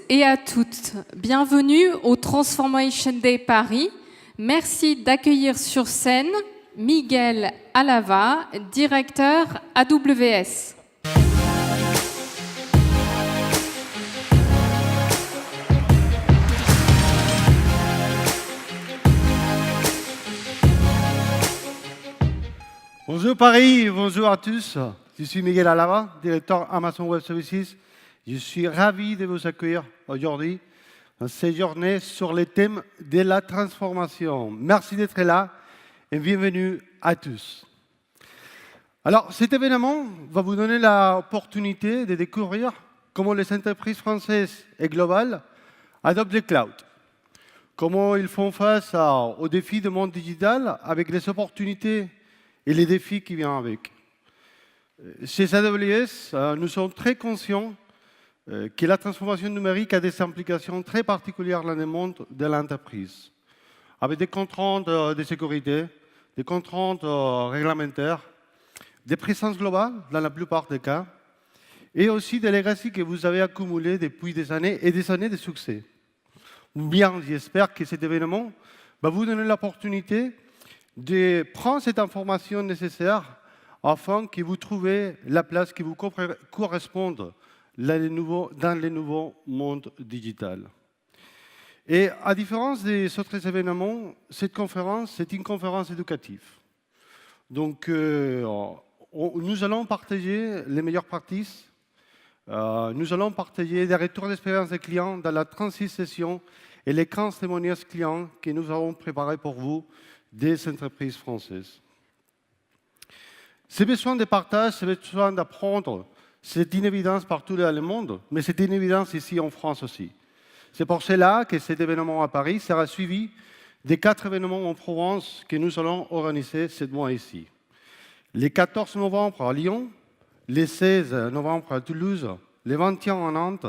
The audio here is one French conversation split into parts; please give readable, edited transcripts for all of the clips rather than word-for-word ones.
Et à toutes, bienvenue au Transformation Day Paris. Merci d'accueillir sur scène Miguel Alava, directeur AWS. Bonjour Paris, bonjour à tous. Je suis Miguel Alava, directeur Amazon Web Services. Je suis ravi de vous accueillir aujourd'hui dans cette journée sur le thème de la transformation. Merci d'être là et bienvenue à tous. Alors, cet événement va vous donner l'opportunité de découvrir comment les entreprises françaises et globales adoptent le cloud, comment ils font face aux défis du monde digital avec les opportunités et les défis qui viennent avec. Chez AWS, nous sommes très conscients que la transformation numérique a des implications très particulières dans le monde de l'entreprise, avec des contraintes de sécurité, des contraintes réglementaires, des présences globales dans la plupart des cas, et aussi des legacy que vous avez accumulés depuis des années et des années de succès. Bien, j'espère que cet événement va vous donner l'opportunité de prendre cette information nécessaire afin que vous trouviez la place qui vous corresponde dans les nouveaux mondes digitaux. Et à différence des autres événements, cette conférence, c'est une conférence éducative. Donc, nous allons partager les meilleures pratiques, nous allons partager des retours d'expérience des clients dans la 36 sessions et les 15 témoignages clients que nous avons préparés pour vous des entreprises françaises. Ces besoins de partage, ces besoins d'apprendre, c'est une évidence partout dans le monde, mais c'est une évidence ici en France aussi. C'est pour cela que cet événement à Paris sera suivi des 4 événements en Provence que nous allons organiser ce mois ici. Le 14 novembre à Lyon, le 16 novembre à Toulouse, le 21 à Nantes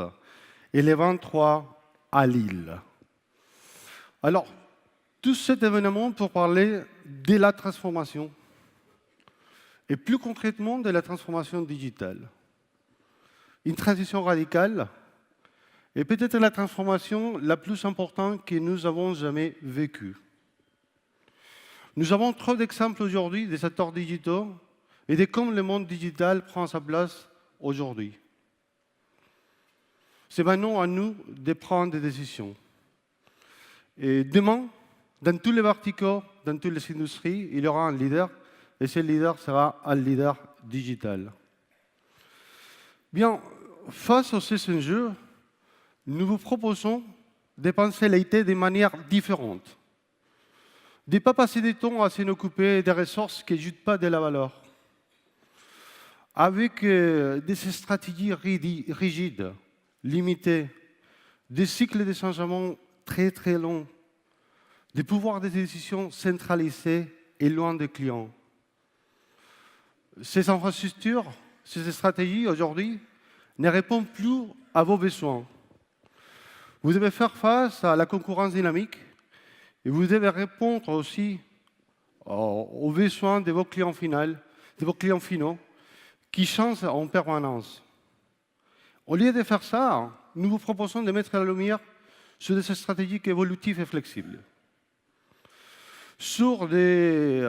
et le 23 à Lille. Alors, tout cet événement pour parler de la transformation et plus concrètement de la transformation digitale. Une transition radicale et peut-être la transformation la plus importante que nous avons jamais vécue. Nous avons trop d'exemples aujourd'hui des acteurs digitaux et de comment le monde digital prend sa place aujourd'hui. C'est maintenant à nous de prendre des décisions. Et demain, dans tous les verticaux, dans toutes les industries, il y aura un leader, et ce leader sera un leader digital. Bien, face à ces enjeux, nous vous proposons de penser l'IT de manière différente. De ne pas passer du temps à s'en occuper des ressources qui n'ajoutent pas de la valeur. Avec des stratégies rigides, limitées, des cycles de changement très très longs, des pouvoirs de décision centralisés et loin des clients. Ces infrastructures, ces stratégies aujourd'hui ne répondent plus à vos besoins. Vous devez faire face à la concurrence dynamique et vous devez répondre aussi aux besoins de vos clients finaux qui changent en permanence. Au lieu de faire ça, nous vous proposons de mettre la lumière sur des stratégies évolutives et flexibles, sur des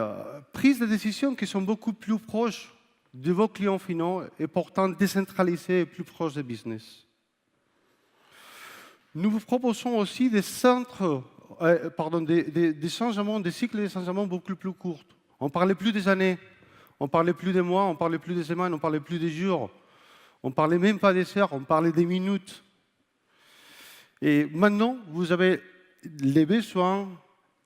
prises de décision qui sont beaucoup plus proches de vos clients finaux et pourtant décentralisées et plus proches des business. Nous vous proposons aussi des changements, des cycles de changements beaucoup plus courts. On ne parlait plus des années, on ne parlait plus des mois, on ne parlait plus des semaines, on ne parlait plus des jours, on ne parlait même pas des heures, on parlait des minutes. Et maintenant, vous avez les besoins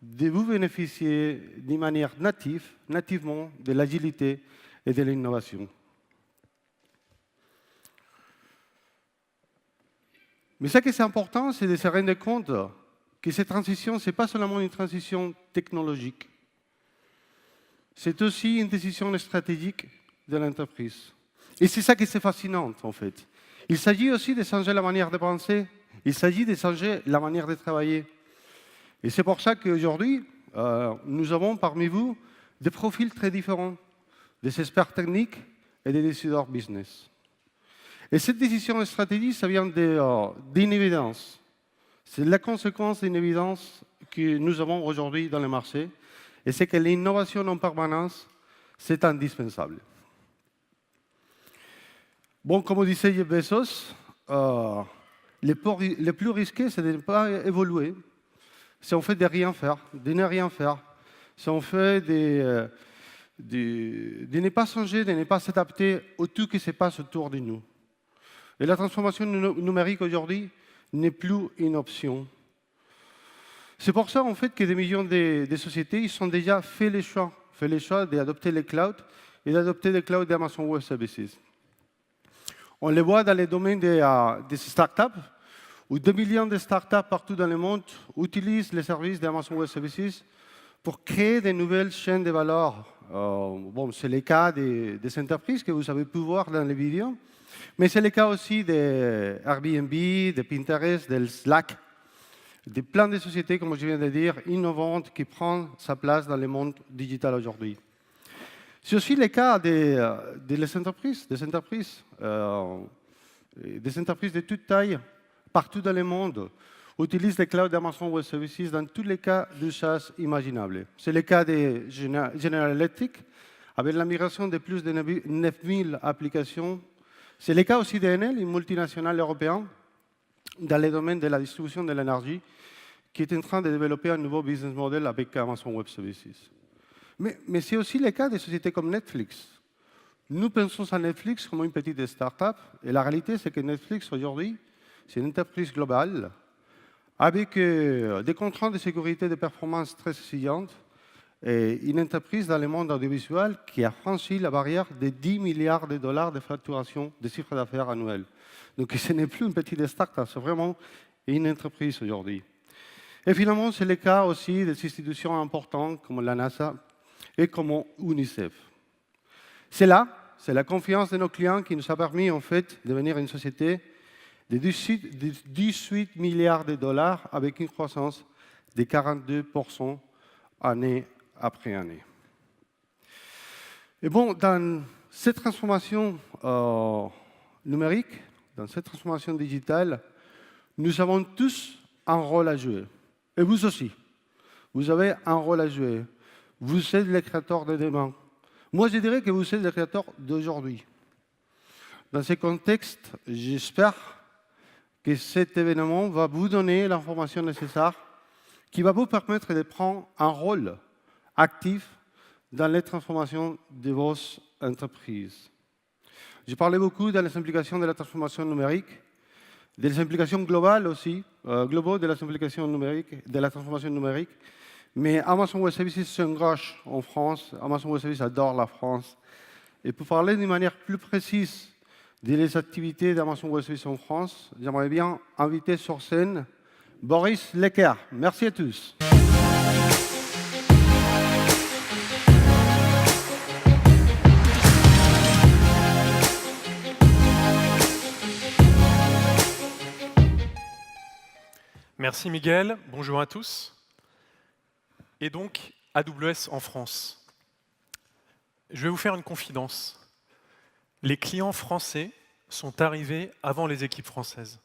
de vous bénéficier d'une manière nativement de l'agilité et de l'innovation. Mais ce qui est important, c'est de se rendre compte que cette transition, ce n'est pas seulement une transition technologique. C'est aussi une décision stratégique de l'entreprise. Et c'est ça qui est fascinant, en fait. Il s'agit aussi de changer la manière de penser, il s'agit de changer la manière de travailler. Et c'est pour ça qu'aujourd'hui, nous avons parmi vous des profils très différents, des experts techniques et des décideurs business. Et cette décision stratégique, ça vient d'une évidence. C'est la conséquence d'une évidence que nous avons aujourd'hui dans le marché, et c'est que l'innovation en permanence, c'est indispensable. Bon, comme disait Jeff Bezos, le plus risqué, c'est de ne pas évoluer. Si on fait de rien faire, de ne rien faire, si on fait de ne pas changer, de ne pas s'adapter au tout qui se passe autour de nous. Et la transformation numérique aujourd'hui n'est plus une option. C'est pour ça en fait que des millions de sociétés ils ont déjà fait le choix d'adopter les clouds et d'adopter les clouds d'Amazon Web Services. On le voit dans les domaines des startups, où 2 millions de startups partout dans le monde utilisent les services d'Amazon Web Services pour créer de nouvelles chaînes de valeur. Bon, c'est le cas des entreprises que vous avez pu voir dans les vidéos, mais c'est le cas aussi de Airbnb, de Pinterest, de Slack, de plein de sociétés, comme je viens de dire, innovantes qui prennent sa place dans le monde digital aujourd'hui. C'est aussi le cas des entreprises de toute taille, partout dans le monde, utilisent les clouds d'Amazon Web Services dans tous les cas d'usage imaginables. C'est le cas de General Electric, avec la migration de plus de 9000 applications. C'est le cas aussi d'Enel, une multinationale européenne, dans le domaine de la distribution de l'énergie, qui est en train de développer un nouveau business model avec Amazon Web Services. Mais c'est aussi le cas des sociétés comme Netflix. Nous pensons à Netflix comme une petite start-up, et la réalité, c'est que Netflix, aujourd'hui, c'est une entreprise globale, avec des contraintes de sécurité et de performance très exigeantes, et une entreprise dans le monde audiovisuel qui a franchi la barrière de 10 milliards de dollars de facturation de chiffre d'affaires annuel. Donc ce n'est plus une petite start-up, c'est vraiment une entreprise aujourd'hui. Et finalement, c'est le cas aussi des institutions importantes comme la NASA et comme UNICEF. C'est la confiance de nos clients qui nous a permis en fait de devenir une société de 18 milliards de dollars avec une croissance de 42% année après année. Et bon, dans cette transformation numérique, dans cette transformation digitale, nous avons tous un rôle à jouer. Et vous aussi, vous avez un rôle à jouer. Vous êtes les créateurs de demain. Moi, je dirais que vous êtes les créateurs d'aujourd'hui. Dans ce contexte, j'espère que cet événement va vous donner l'information nécessaire qui va vous permettre de prendre un rôle actif dans les transformations de vos entreprises. J'ai parlé beaucoup dans les implications de la transformation numérique, des implications globales aussi, globaux de la implication numérique, de la transformation numérique. Mais Amazon Web Services s'engage en France. Amazon Web Services adore la France. Et pour parler d'une manière plus précise des activités d'Amazon Web Services en France, j'aimerais bien inviter sur scène Boris Lecker. Merci à tous. Merci Miguel, bonjour à tous. Et donc, AWS en France. Je vais vous faire une confidence. Les clients français sont arrivés avant les équipes françaises.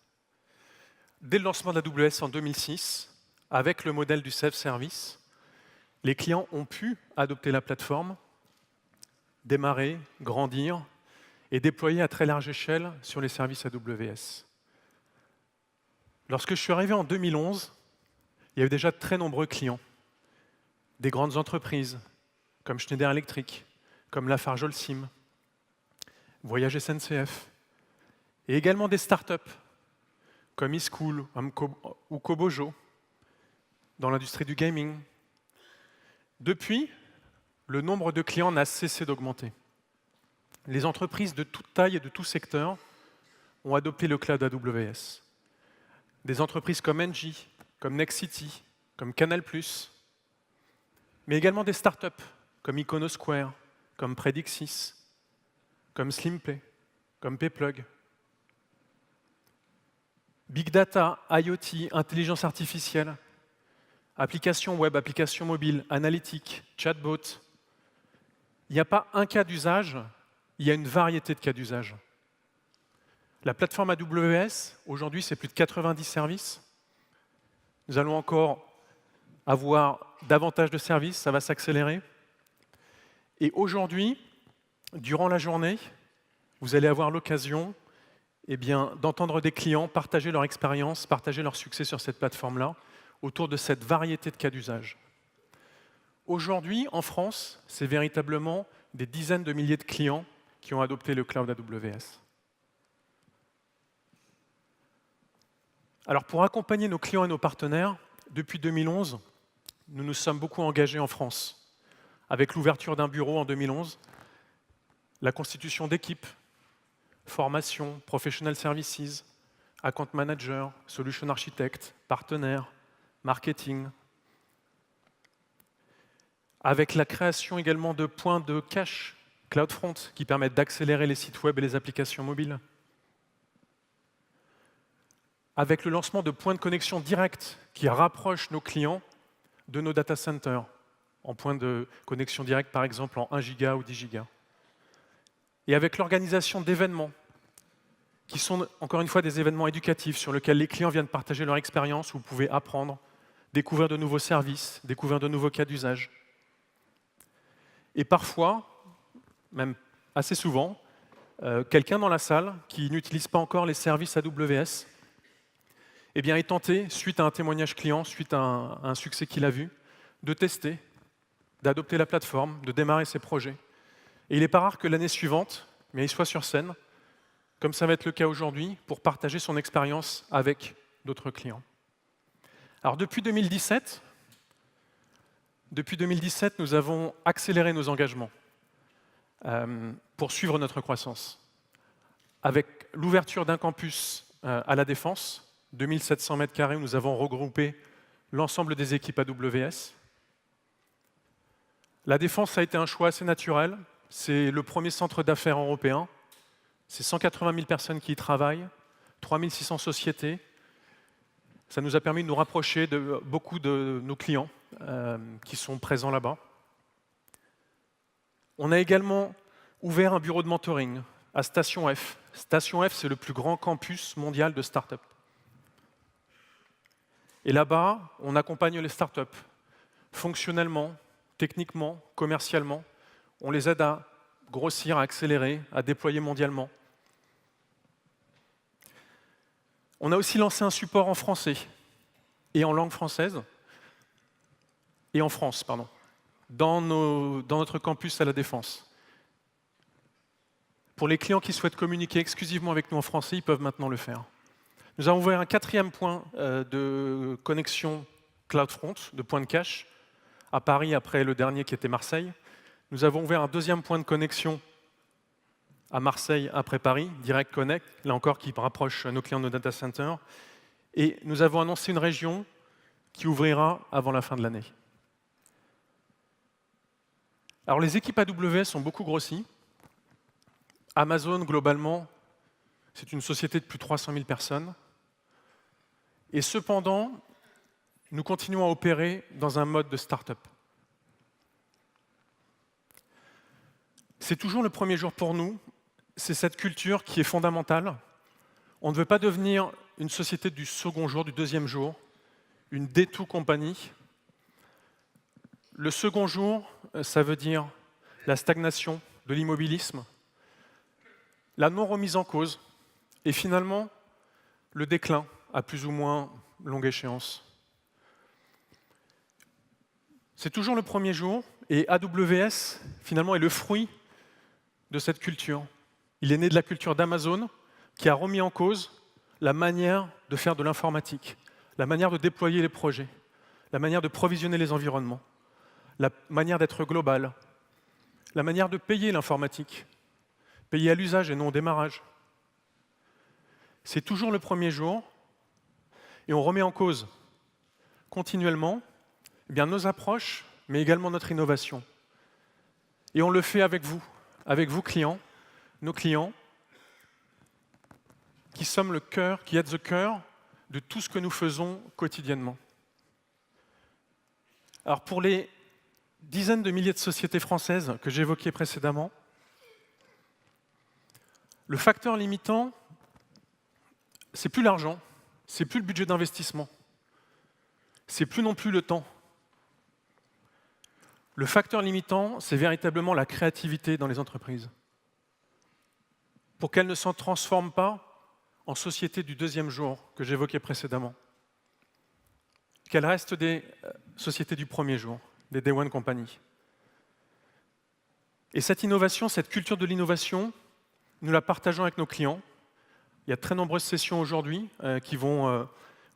Dès le lancement d'AWS en 2006, avec le modèle du self-service, les clients ont pu adopter la plateforme, démarrer, grandir et déployer à très large échelle sur les services AWS. Lorsque je suis arrivé en 2011, il y avait déjà de très nombreux clients. Des grandes entreprises, comme Schneider Electric, comme Lafarge-Holcim, Voyage SNCF, et également des startups, comme eSchool ou Kobojo, dans l'industrie du gaming. Depuis, le nombre de clients n'a cessé d'augmenter. Les entreprises de toute taille et de tout secteur ont adopté le cloud AWS. Des entreprises comme Engie, comme Nexity, comme Canal+, mais également des startups comme Iconosquare, comme Predixis, comme SlimPay, comme Payplug. Big Data, IoT, intelligence artificielle, applications web, applications mobiles, analytiques, chatbot. Il n'y a pas un cas d'usage, il y a une variété de cas d'usage. La plateforme AWS, aujourd'hui, c'est plus de 90 services. Nous allons encore avoir davantage de services, ça va s'accélérer. Et aujourd'hui, durant la journée, vous allez avoir l'occasion d'entendre des clients partager leur expérience, partager leur succès sur cette plateforme-là, autour de cette variété de cas d'usage. Aujourd'hui, en France, c'est véritablement des dizaines de milliers de clients qui ont adopté le cloud AWS. Alors, pour accompagner nos clients et nos partenaires, depuis 2011, nous nous sommes beaucoup engagés en France, avec l'ouverture d'un bureau en 2011, la constitution d'équipes, formation, professional services, account manager, solution architect, partenaire, marketing, avec la création également de points de cache CloudFront qui permettent d'accélérer les sites web et les applications mobiles, avec le lancement de points de connexion directs qui rapprochent nos clients de nos data centers, en point de connexion directe par exemple en 1 giga ou 10 gigas, et avec l'organisation d'événements qui sont encore une fois des événements éducatifs sur lesquels les clients viennent partager leur expérience, où vous pouvez apprendre, découvrir de nouveaux services, découvrir de nouveaux cas d'usage. Et parfois, même assez souvent, quelqu'un dans la salle qui n'utilise pas encore les services AWS est tenté, suite à un témoignage client, suite à un succès qu'il a vu, de tester, d'adopter la plateforme, de démarrer ses projets. Et il n'est pas rare que l'année suivante, il soit sur scène, comme ça va être le cas aujourd'hui, pour partager son expérience avec d'autres clients. Alors depuis 2017, nous avons accéléré nos engagements pour suivre notre croissance. Avec l'ouverture d'un campus à La Défense, 2700 m², où nous avons regroupé l'ensemble des équipes AWS. La Défense a été un choix assez naturel. C'est le premier centre d'affaires européen. C'est 180 000 personnes qui y travaillent, 3600 sociétés. Ça nous a permis de nous rapprocher de beaucoup de nos clients qui sont présents là-bas. On a également ouvert un bureau de mentoring à Station F. Station F, c'est le plus grand campus mondial de start-up. Et là-bas, on accompagne les start-up fonctionnellement, techniquement, commercialement. On les aide à grossir, à accélérer, à déployer mondialement. On a aussi lancé un support en français et en langue française, et en France, pardon, dans notre campus à La Défense. Pour les clients qui souhaitent communiquer exclusivement avec nous en français, ils peuvent maintenant le faire. Nous avons ouvert un 4e point de connexion CloudFront, de point de cache, à Paris après le dernier qui était Marseille. Nous avons ouvert un 2e point de connexion à Marseille après Paris, Direct Connect, là encore qui rapproche nos clients de nos data centers. Et nous avons annoncé une région qui ouvrira avant la fin de l'année. Alors les équipes AWS ont beaucoup grossi. Amazon, globalement, c'est une société de plus de 300 000 personnes. Et cependant, nous continuons à opérer dans un mode de start-up. C'est toujours le premier jour pour nous. C'est cette culture qui est fondamentale. On ne veut pas devenir une société du second jour, du 2e jour, une day-2 compagnie. Le second jour, ça veut dire la stagnation, de l'immobilisme, la non-remise en cause, et finalement, le déclin à plus ou moins longue échéance. C'est toujours le premier jour, et AWS, finalement, est le fruit de cette culture. Il est né de la culture d'Amazon, qui a remis en cause la manière de faire de l'informatique, la manière de déployer les projets, la manière de provisionner les environnements, la manière d'être global, la manière de payer l'informatique, payer à l'usage et non au démarrage. C'est toujours le premier jour, et on remet en cause continuellement nos approches, mais également notre innovation. Et on le fait avec vous clients, nos clients, qui sommes le cœur, qui êtes le cœur de tout ce que nous faisons quotidiennement. Alors pour les dizaines de milliers de sociétés françaises que j'évoquais précédemment, le facteur limitant, c'est plus l'argent, c'est plus le budget d'investissement, c'est plus non plus le temps. Le facteur limitant, c'est véritablement la créativité dans les entreprises. Pour qu'elles ne s'en transforment pas en société du deuxième jour que j'évoquais précédemment. Qu'elles restent des sociétés du premier jour, des Day One Company. Et cette innovation, cette culture de l'innovation, nous la partageons avec nos clients. Il y a de très nombreuses sessions aujourd'hui qui vont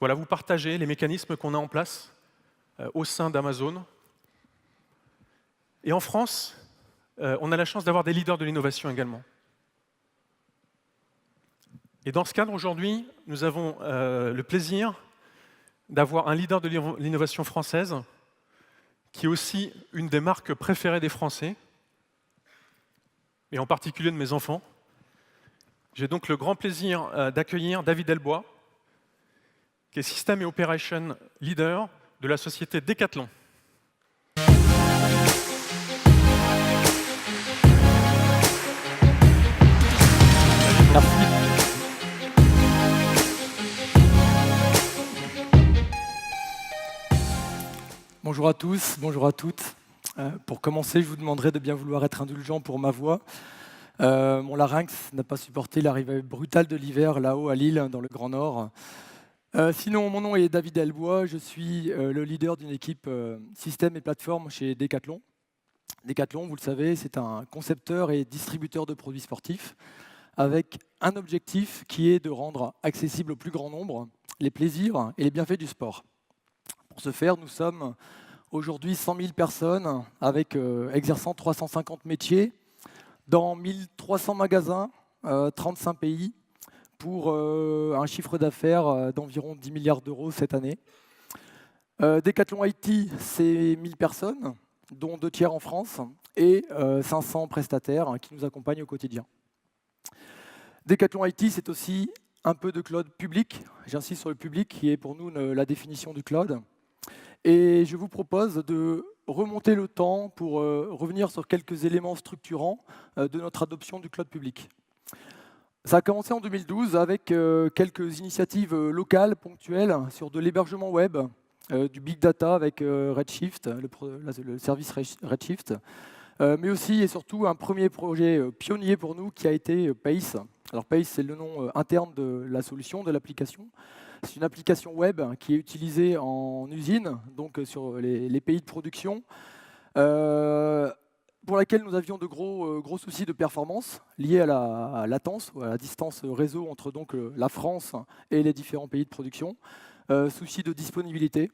vous partager les mécanismes qu'on a en place au sein d'Amazon. Et en France, on a la chance d'avoir des leaders de l'innovation également. Et dans ce cadre, aujourd'hui, nous avons le plaisir d'avoir un leader de l'innovation française qui est aussi une des marques préférées des Français, et en particulier de mes enfants. J'ai donc le grand plaisir d'accueillir David Delbois, qui est System et Operation Leader de la société Decathlon. Merci. Bonjour à tous, bonjour à toutes. Pour commencer, je vous demanderai de bien vouloir être indulgent pour ma voix. Mon larynx n'a pas supporté l'arrivée brutale de l'hiver là-haut à Lille, dans le Grand Nord. Sinon, mon nom est David Delbois, je suis le leader d'une équipe système et plateforme chez Decathlon. Decathlon, vous le savez, c'est un concepteur et distributeur de produits sportifs avec un objectif qui est de rendre accessible au plus grand nombre les plaisirs et les bienfaits du sport. Pour ce faire, nous sommes aujourd'hui 100 000 personnes exerçant 350 métiers dans 1300 magasins, 35 pays, pour un chiffre d'affaires d'environ 10 milliards d'euros cette année. Decathlon IT, c'est 1000 personnes, dont 2 tiers en France, et 500 prestataires qui nous accompagnent au quotidien. Decathlon IT, c'est aussi un peu de cloud public. J'insiste sur le public, qui est pour nous la définition du cloud. Et je vous propose de remonter le temps pour revenir sur quelques éléments structurants de notre adoption du cloud public. Ça a commencé en 2012 avec quelques initiatives locales, ponctuelles, sur de l'hébergement web, du big data avec Redshift, le service Redshift, mais aussi et surtout un premier projet pionnier pour nous qui a été Pace. Alors Pace, c'est le nom interne de la solution, de l'application. C'est une application web qui est utilisée en usine, donc sur les pays de production, pour laquelle nous avions de gros soucis de performance liés à la latence, ou à la distance réseau entre donc, la France et les différents pays de production, soucis de disponibilité.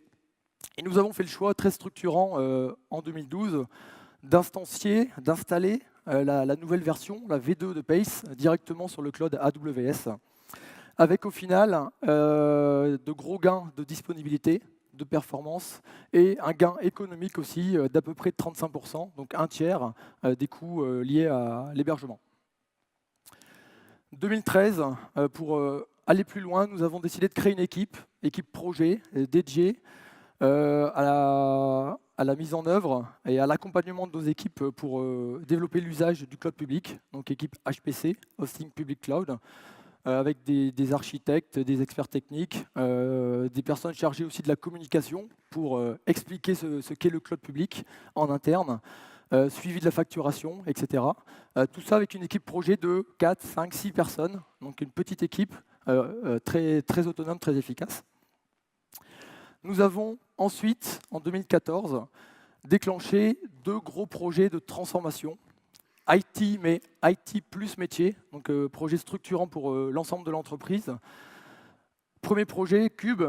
Et nous avons fait le choix très structurant en 2012 d'installer la nouvelle version, la V2 de Pace, directement sur le cloud AWS, avec au final de gros gains de disponibilité, de performance et un gain économique aussi d'à peu près de 35%, donc un tiers des coûts liés à l'hébergement. 2013, pour aller plus loin, nous avons décidé de créer une équipe projet dédiée à la mise en œuvre et à l'accompagnement de nos équipes pour développer l'usage du cloud public, donc équipe HPC, Hosting Public Cloud, avec des architectes, des experts techniques, des personnes chargées aussi de la communication pour expliquer ce qu'est le cloud public en interne, suivi de la facturation, etc. Tout ça avec une équipe projet de 4, 5, 6 personnes, donc une petite équipe très, très autonome, très efficace. Nous avons ensuite, en 2014, déclenché 2 gros projets de transformation. IT, mais IT plus métier, donc projet structurant pour l'ensemble de l'entreprise. Premier projet, Cube,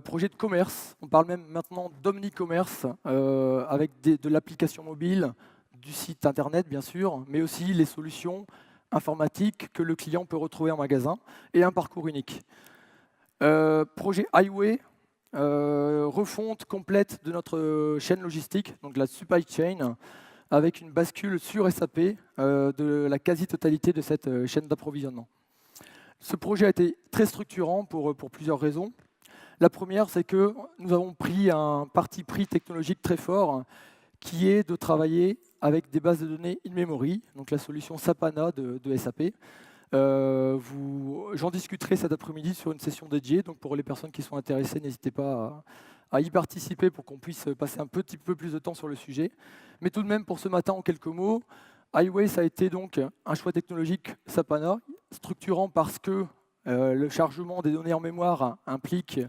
projet de commerce. On parle même maintenant d'omnicommerce, avec de l'application mobile, du site internet bien sûr, mais aussi les solutions informatiques que le client peut retrouver en magasin, et un parcours unique. Projet Highway, refonte complète de notre chaîne logistique, donc la supply chain, avec une bascule sur SAP de la quasi-totalité de cette chaîne d'approvisionnement. Ce projet a été très structurant pour plusieurs raisons. La première, c'est que nous avons pris un parti pris technologique très fort, qui est de travailler avec des bases de données in-memory, donc la solution Sapana de SAP, J'en discuterai cet après-midi sur une session dédiée, donc pour les personnes qui sont intéressées, n'hésitez pas à y participer pour qu'on puisse passer un petit peu plus de temps sur le sujet. Mais tout de même, pour ce matin, en quelques mots, Highway, ça a été donc un choix technologique Sapana, structurant parce que le chargement des données en mémoire implique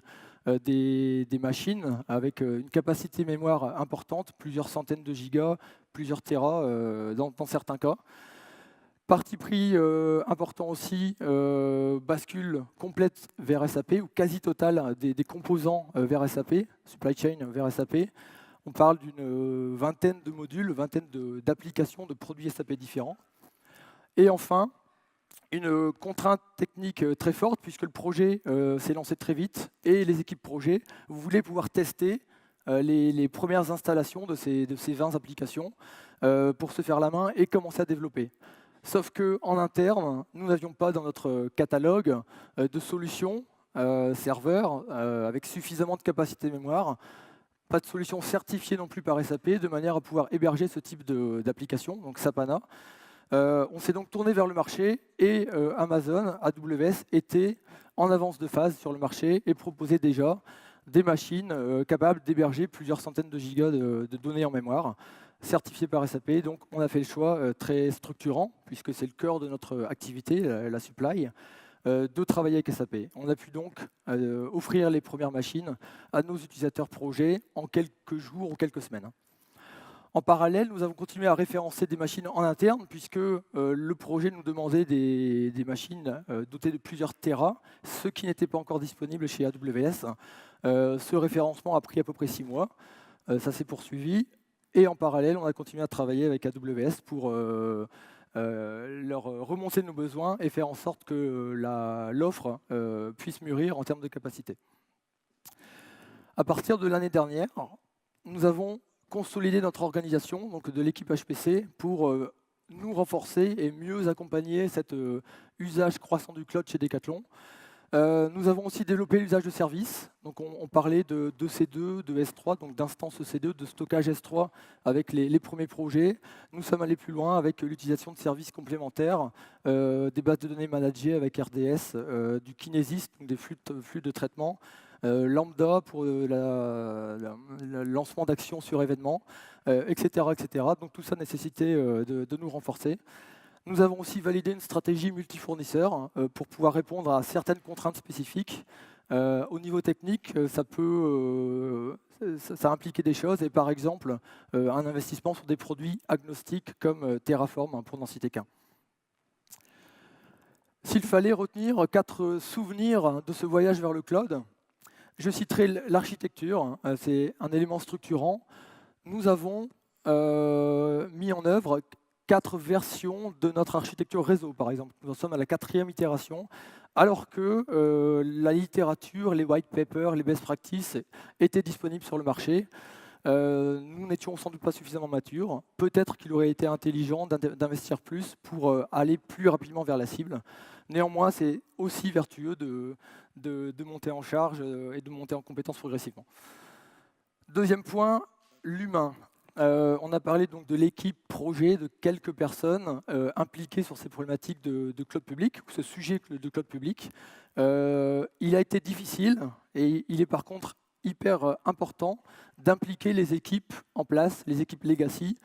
des machines avec une capacité mémoire importante, plusieurs centaines de gigas, plusieurs téras dans certains cas. Parti pris important aussi, bascule complète vers SAP ou quasi totale des composants vers SAP, supply chain vers SAP. On parle d'une vingtaine de modules, vingtaine d'applications de produits SAP différents. Et enfin, une contrainte technique très forte puisque le projet s'est lancé très vite et les équipes projet voulaient pouvoir tester les premières installations de ces 20 applications pour se faire la main et commencer à développer. Sauf qu'en interne, nous n'avions pas dans notre catalogue de solutions serveurs avec suffisamment de capacité mémoire, pas de solution certifiée non plus par SAP, de manière à pouvoir héberger ce type d'application, donc Sapana. On s'est donc tourné vers le marché et Amazon, AWS, était en avance de phase sur le marché et proposait déjà des machines capables d'héberger plusieurs centaines de gigas de données en mémoire, certifiées par SAP. Donc on a fait le choix très structurant, puisque c'est le cœur de notre activité, la supply, de travailler avec SAP. On a pu donc offrir les premières machines à nos utilisateurs projets en quelques jours ou quelques semaines. En parallèle, nous avons continué à référencer des machines en interne, puisque le projet nous demandait des machines dotées de plusieurs téras, ce qui n'était pas encore disponible chez AWS. Ce référencement a pris à peu près 6 mois. Ça s'est poursuivi. Et en parallèle, on a continué à travailler avec AWS pour leur remonter nos besoins et faire en sorte que l'offre puisse mûrir en termes de capacité. À partir de l'année dernière, nous avons consolidé notre organisation, donc de l'équipe HPC, pour nous renforcer et mieux accompagner cet usage croissant du cloud chez Decathlon. Nous avons aussi développé l'usage de services. Donc on parlait de C2, de S3, donc d'instances EC2, de stockage S3 avec les premiers projets. Nous sommes allés plus loin avec l'utilisation de services complémentaires, des bases de données managées avec RDS, du Kinesis, donc des flux de traitement, Lambda pour le lancement d'actions sur événements, etc., etc. Donc tout ça nécessitait de nous renforcer. Nous avons aussi validé une stratégie multifournisseur pour pouvoir répondre à certaines contraintes spécifiques. Au niveau technique, ça a impliqué des choses, et par exemple, un investissement sur des produits agnostiques comme Terraform, pour n'en citer qu'un. S'il fallait retenir 4 souvenirs de ce voyage vers le cloud, je citerai l'architecture, c'est un élément structurant. Nous avons mis en œuvre 4 versions de notre architecture réseau, par exemple. Nous en sommes à la 4e itération, alors que la littérature, les white papers, les best practices étaient disponibles sur le marché. Nous n'étions sans doute pas suffisamment matures. Peut-être qu'il aurait été intelligent d'investir plus pour aller plus rapidement vers la cible. Néanmoins, c'est aussi vertueux de monter en charge et de monter en compétence progressivement. Deuxième point, l'humain. On a parlé donc de l'équipe projet, de quelques personnes impliquées sur ces problématiques de cloud public, ou ce sujet de cloud public. Il a été difficile, et il est par contre hyper important d'impliquer les équipes en place, les équipes legacy,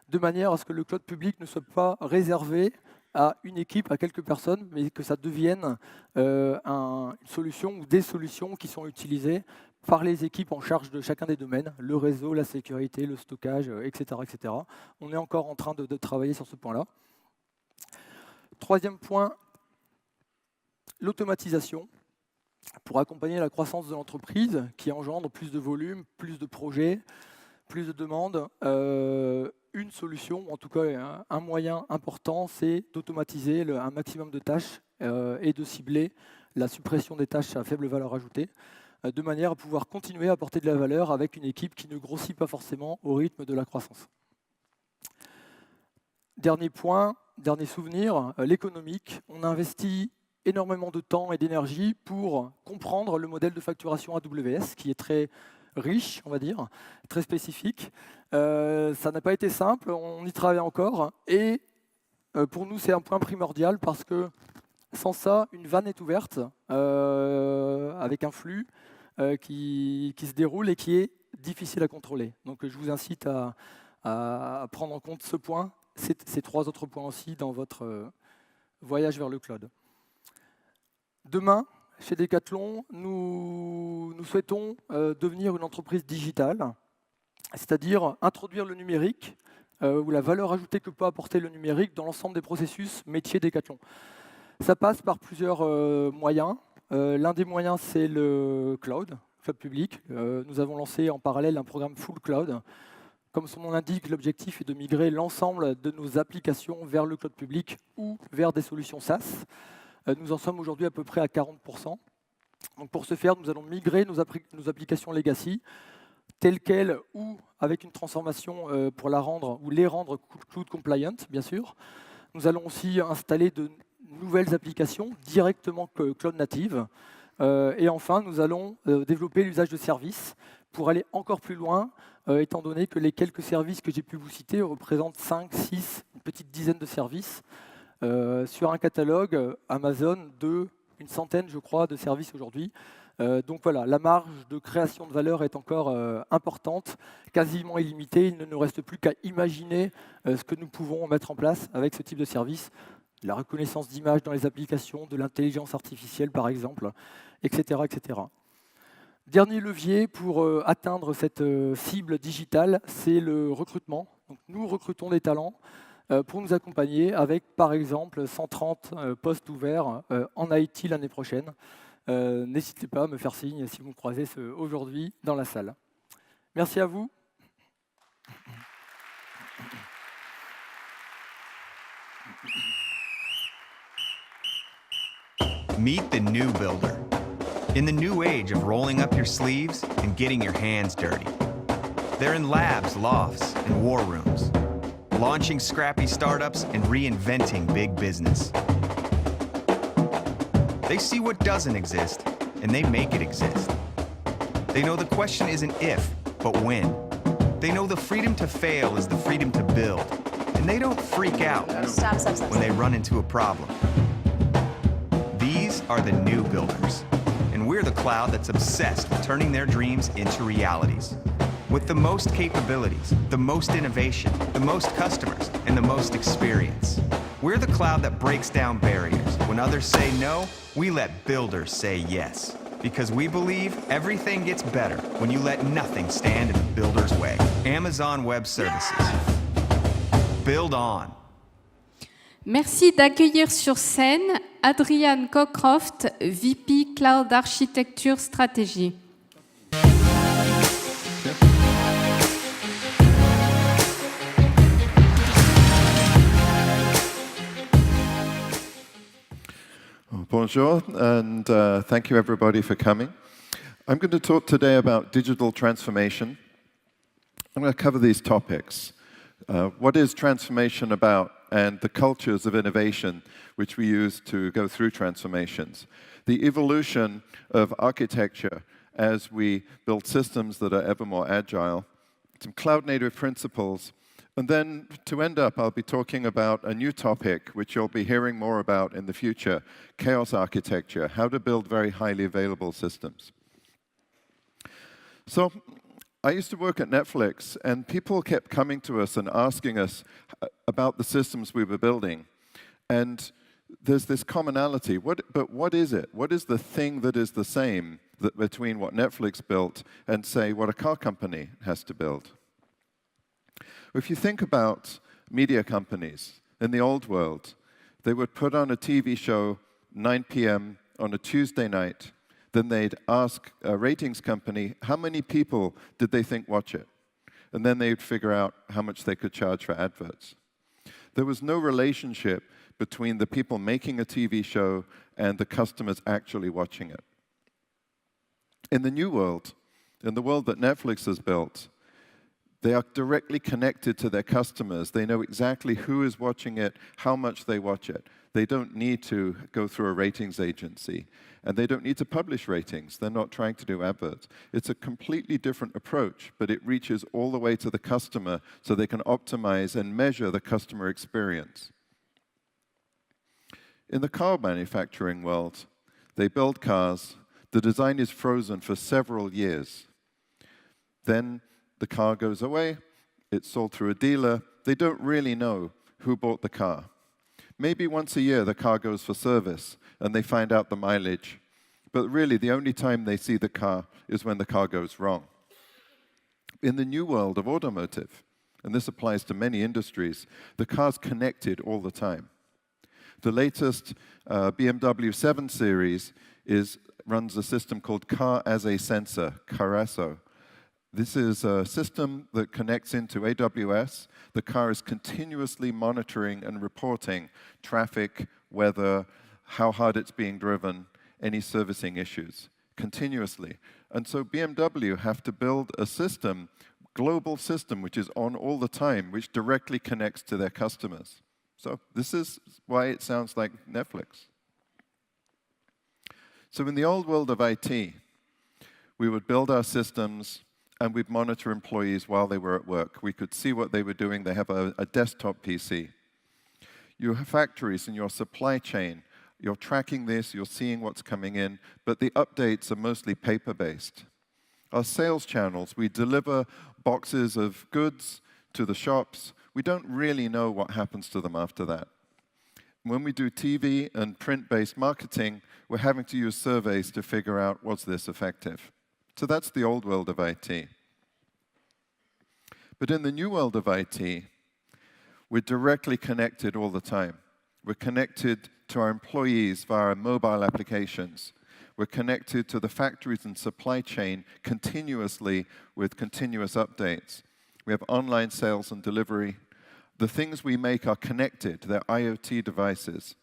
de manière à ce que le cloud public ne soit pas réservé à une équipe, à quelques personnes, mais que ça devienne une solution ou des solutions qui sont utilisées par les équipes en charge de chacun des domaines, le réseau, la sécurité, le stockage, etc., etc. On est encore en train de travailler sur ce point-là. Troisième point, l'automatisation pour accompagner la croissance de l'entreprise qui engendre plus de volume, plus de projets, plus de demandes. Une solution, en tout cas un moyen important, c'est d'automatiser un maximum de tâches et de cibler la suppression des tâches à faible valeur ajoutée, de manière à pouvoir continuer à apporter de la valeur avec une équipe qui ne grossit pas forcément au rythme de la croissance. Dernier point, dernier souvenir, l'économique. On a investi énormément de temps et d'énergie pour comprendre le modèle de facturation AWS, qui est très riche, on va dire, très spécifique. Ça n'a pas été simple, on y travaille encore, et pour nous c'est un point primordial parce que Sans ça, une vanne est ouverte avec un flux qui se déroule et qui est difficile à contrôler. Donc je vous incite à prendre en compte ce point, ces 3 autres points aussi dans votre voyage vers le cloud. Demain, chez Decathlon, nous souhaitons devenir une entreprise digitale, c'est-à-dire introduire le numérique ou la valeur ajoutée que peut apporter le numérique dans l'ensemble des processus métiers Decathlon. Ça passe par plusieurs moyens. L'un des moyens, c'est le cloud public. Nous avons lancé en parallèle un programme Full Cloud. Comme son nom l'indique, l'objectif est de migrer l'ensemble de nos applications vers le cloud public ou vers des solutions SaaS. Nous en sommes aujourd'hui à peu près à 40%. Donc pour ce faire, nous allons migrer nos applications legacy telles quelles ou avec une transformation pour les rendre cloud compliant, bien sûr. Nous allons aussi installer de nouvelles applications directement cloud native. Et enfin, nous allons développer l'usage de services pour aller encore plus loin, étant donné que les quelques services que j'ai pu vous citer représentent 5, 6, une petite dizaine de services. Sur un catalogue, Amazon, une centaine, je crois, de services aujourd'hui. Donc voilà, la marge de création de valeur est encore importante, quasiment illimitée. Il ne nous reste plus qu'à imaginer ce que nous pouvons mettre en place avec ce type de service. La reconnaissance d'images dans les applications, de l'intelligence artificielle par exemple, etc., etc. Dernier levier pour atteindre cette cible digitale, c'est le recrutement. Donc, nous recrutons des talents pour nous accompagner avec par exemple 130 postes ouverts en IT l'année prochaine. N'hésitez pas à me faire signe si vous me croisez aujourd'hui dans la salle. Merci à vous. Meet the new builder. In the new age of rolling up your sleeves and getting your hands dirty. They're in labs, lofts, and war rooms, launching scrappy startups and reinventing big business. They see what doesn't exist, and they make it exist. They know the question isn't if, but when. They know the freedom to fail is the freedom to build, and they don't freak out when they run into a problem. These are the new builders, and we're the cloud that's obsessed with turning their dreams into realities. With the most capabilities, the most innovation, the most customers, and the most experience. We're the cloud that breaks down barriers. When others say no, we let builders say yes. Because we believe everything gets better when you let nothing stand in the builder's way. Amazon Web Services. Build on. Merci d'accueillir sur scène Adrian Cockcroft, VP Cloud Architecture Stratégie. Bonjour, and thank you everybody for coming. I'm going to talk today about digital transformation. I'm going to cover these topics. What is transformation about, and the cultures of innovation which we use to go through transformations. The evolution of architecture as we build systems that are ever more agile. Some cloud-native principles. And then, to end up, I'll be talking about a new topic, which you'll be hearing more about in the future, chaos architecture, how to build very highly available systems. So, I used to work at Netflix, and people kept coming to us and asking us about the systems we were building. And there's this commonality. But what is it? What is the thing that is the same between what Netflix built and, say, what a car company has to build? If you think about media companies in the old world, they would put on a TV show 9 p.m. on a Tuesday night. Then they'd ask a ratings company, how many people did they think watch it? And then they'd figure out how much they could charge for adverts. There was no relationship between the people making a TV show and the customers actually watching it. In the new world, in the world that Netflix has built, they are directly connected to their customers. They know exactly who is watching it, how much they watch it. They don't need to go through a ratings agency. And they don't need to publish ratings. They're not trying to do adverts. It's a completely different approach, but it reaches all the way to the customer so they can optimize and measure the customer experience. In the car manufacturing world, they build cars, the design is frozen for several years. Then the car goes away, it's sold through a dealer, they don't really know who bought the car. Maybe once a year the car goes for service and they find out the mileage, but really the only time they see the car is when the car goes wrong. In the new world of automotive, and this applies to many industries, the car's connected all the time. The latest BMW 7 Series runs a system called Car as a Sensor, Carasso. This is a system that connects into AWS. The car is continuously monitoring and reporting traffic, weather, how hard it's being driven, any servicing issues, continuously. And so BMW have to build a system, global system, which is on all the time, which directly connects to their customers. So this is why it sounds like Netflix. So in the old world of IT, we would build our systems and we'd monitor employees while they were at work. We could see what they were doing. They have a desktop PC. You have factories in your supply chain. You're tracking this, you're seeing what's coming in, but the updates are mostly paper-based. Our sales channels, we deliver boxes of goods to the shops. We don't really know what happens to them after that. When we do TV and print-based marketing, we're having to use surveys to figure out, was this effective? So that's the old world of IT. But in the new world of IT, we're directly connected all the time. We're connected to our employees via mobile applications. We're connected to the factories and supply chain continuously with continuous updates. We have online sales and delivery. The things we make are connected. They're IoT devices.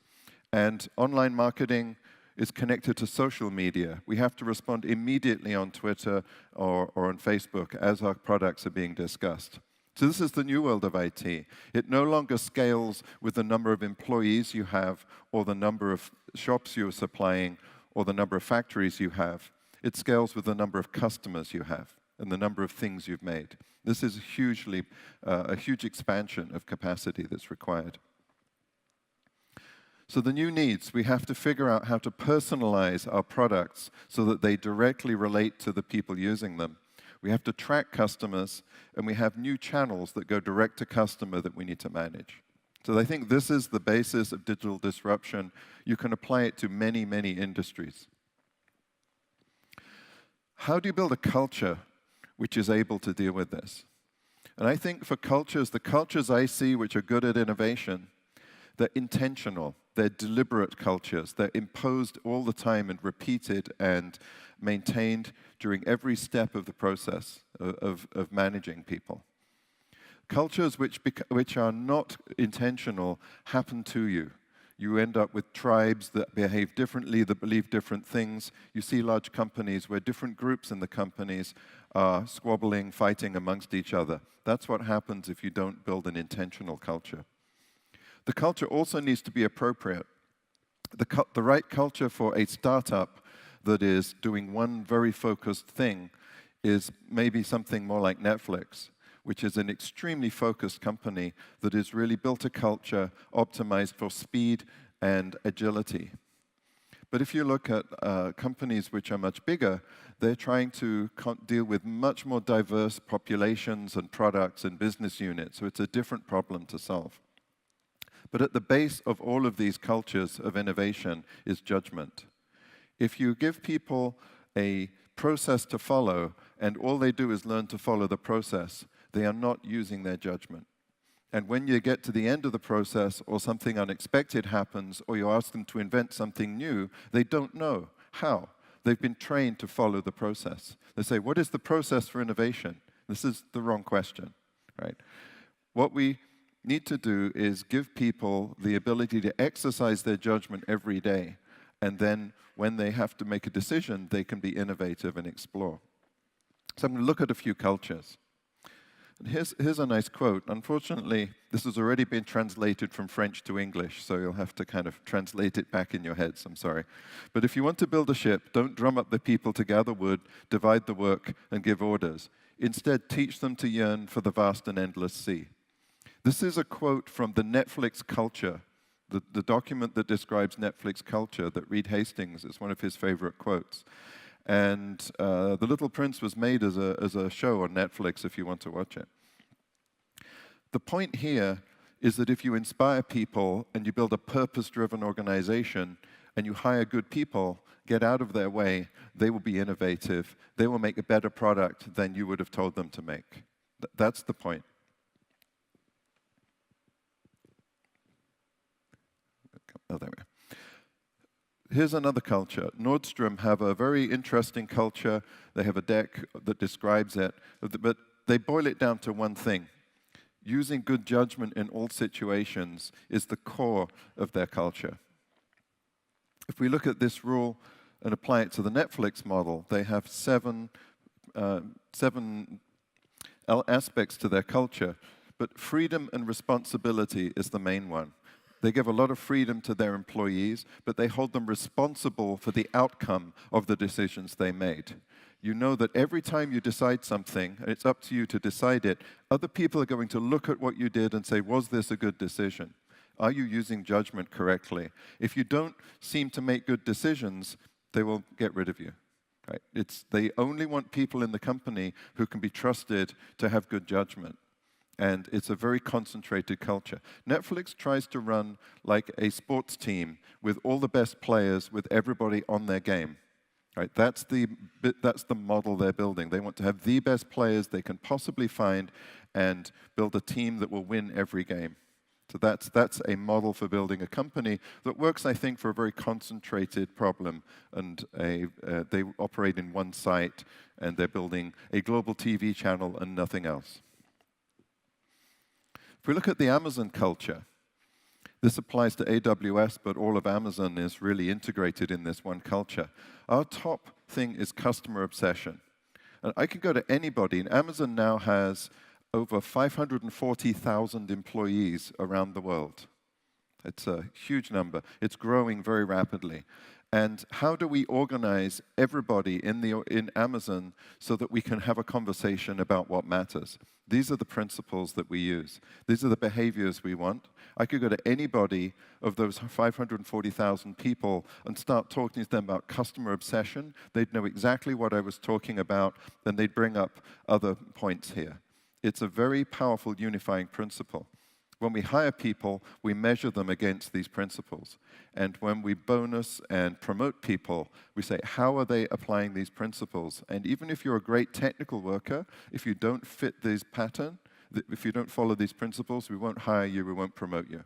And online marketing is connected to social media. We have to respond immediately on Twitter or on Facebook as our products are being discussed. So this is the new world of IT. It no longer scales with the number of employees you have or the number of shops you're supplying or the number of factories you have. It scales with the number of customers you have and the number of things you've made. This is a huge expansion of capacity that's required. So the new needs, we have to figure out how to personalize our products so that they directly relate to the people using them. We have to track customers, and we have new channels that go direct to customer that we need to manage. So I think this is the basis of digital disruption. You can apply it to many, many industries. How do you build a culture which is able to deal with this? And I think for cultures, the cultures I see which are good at innovation, they're intentional, they're deliberate cultures, they're imposed all the time and repeated and maintained during every step of the process of managing people. Cultures which are not intentional happen to you. You end up with tribes that behave differently, that believe different things. You see large companies where different groups in the companies are squabbling, fighting amongst each other. That's what happens if you don't build an intentional culture. The culture also needs to be appropriate. The right culture for a startup that is doing one very focused thing is maybe something more like Netflix, which is an extremely focused company that has really built a culture optimized for speed and agility. But if you look at companies which are much bigger, they're trying to deal with much more diverse populations and products and business units, so it's a different problem to solve. But at the base of all of these cultures of innovation is judgment. If you give people a process to follow and all they do is learn to follow the process, they are not using their judgment. And when you get to the end of the process or something unexpected happens or you ask them to invent something new, they don't know how. They've been trained to follow the process. They say, what is the process for innovation? This is the wrong question, right? What we need to do is give people the ability to exercise their judgment every day, and then when they have to make a decision, they can be innovative and explore. So I'm going to look at a few cultures. And here's a nice quote. Unfortunately, this has already been translated from French to English, so you'll have to kind of translate it back in your heads, I'm sorry. But if you want to build a ship, don't drum up the people to gather wood, divide the work, and give orders. Instead, teach them to yearn for the vast and endless sea. This is a quote from the Netflix culture the document that describes Netflix culture that Reed Hastings is one of his favorite quotes. And The Little Prince was made as a show on Netflix if you want to watch it. The point here is that if you inspire people and you build a purpose-driven organization and you hire good people, get out of their way, they will be innovative. They will make a better product than you would have told them to make. That's the point. Oh, there we go. Here's another culture. Nordstrom have a very interesting culture. They have a deck that describes it, but they boil it down to one thing. Using good judgment in all situations is the core of their culture. If we look at this rule and apply it to the Netflix model, they have seven aspects to their culture, but freedom and responsibility is the main one. They give a lot of freedom to their employees, but they hold them responsible for the outcome of the decisions they made. You know that every time you decide something, and it's up to you to decide it, other people are going to look at what you did and say, was this a good decision? Are you using judgment correctly? If you don't seem to make good decisions, they will get rid of you. Right? They only want people in the company who can be trusted to have good judgment. And it's a very concentrated culture. Netflix tries to run like a sports team with all the best players, with everybody on their game. Right? That's the model they're building. They want to have the best players they can possibly find and build a team that will win every game. So that's a model for building a company that works, I think, for a very concentrated problem. And they operate in one site, and they're building a global TV channel and nothing else. If we look at the Amazon culture, this applies to AWS, but all of Amazon is really integrated in this one culture. Our top thing is customer obsession. And I could go to anybody, and Amazon now has over 540,000 employees around the world. It's a huge number. It's growing very rapidly. And how do we organize everybody in Amazon so that we can have a conversation about what matters? These are the principles that we use. These are the behaviors we want. I could go to anybody of those 540,000 people and start talking to them about customer obsession. They'd know exactly what I was talking about, and they'd bring up other points here. It's a very powerful unifying principle. When we hire people, we measure them against these principles. And when we bonus and promote people, we say, how are they applying these principles? And even if you're a great technical worker, if you don't fit this pattern, if you don't follow these principles, we won't hire you, we won't promote you.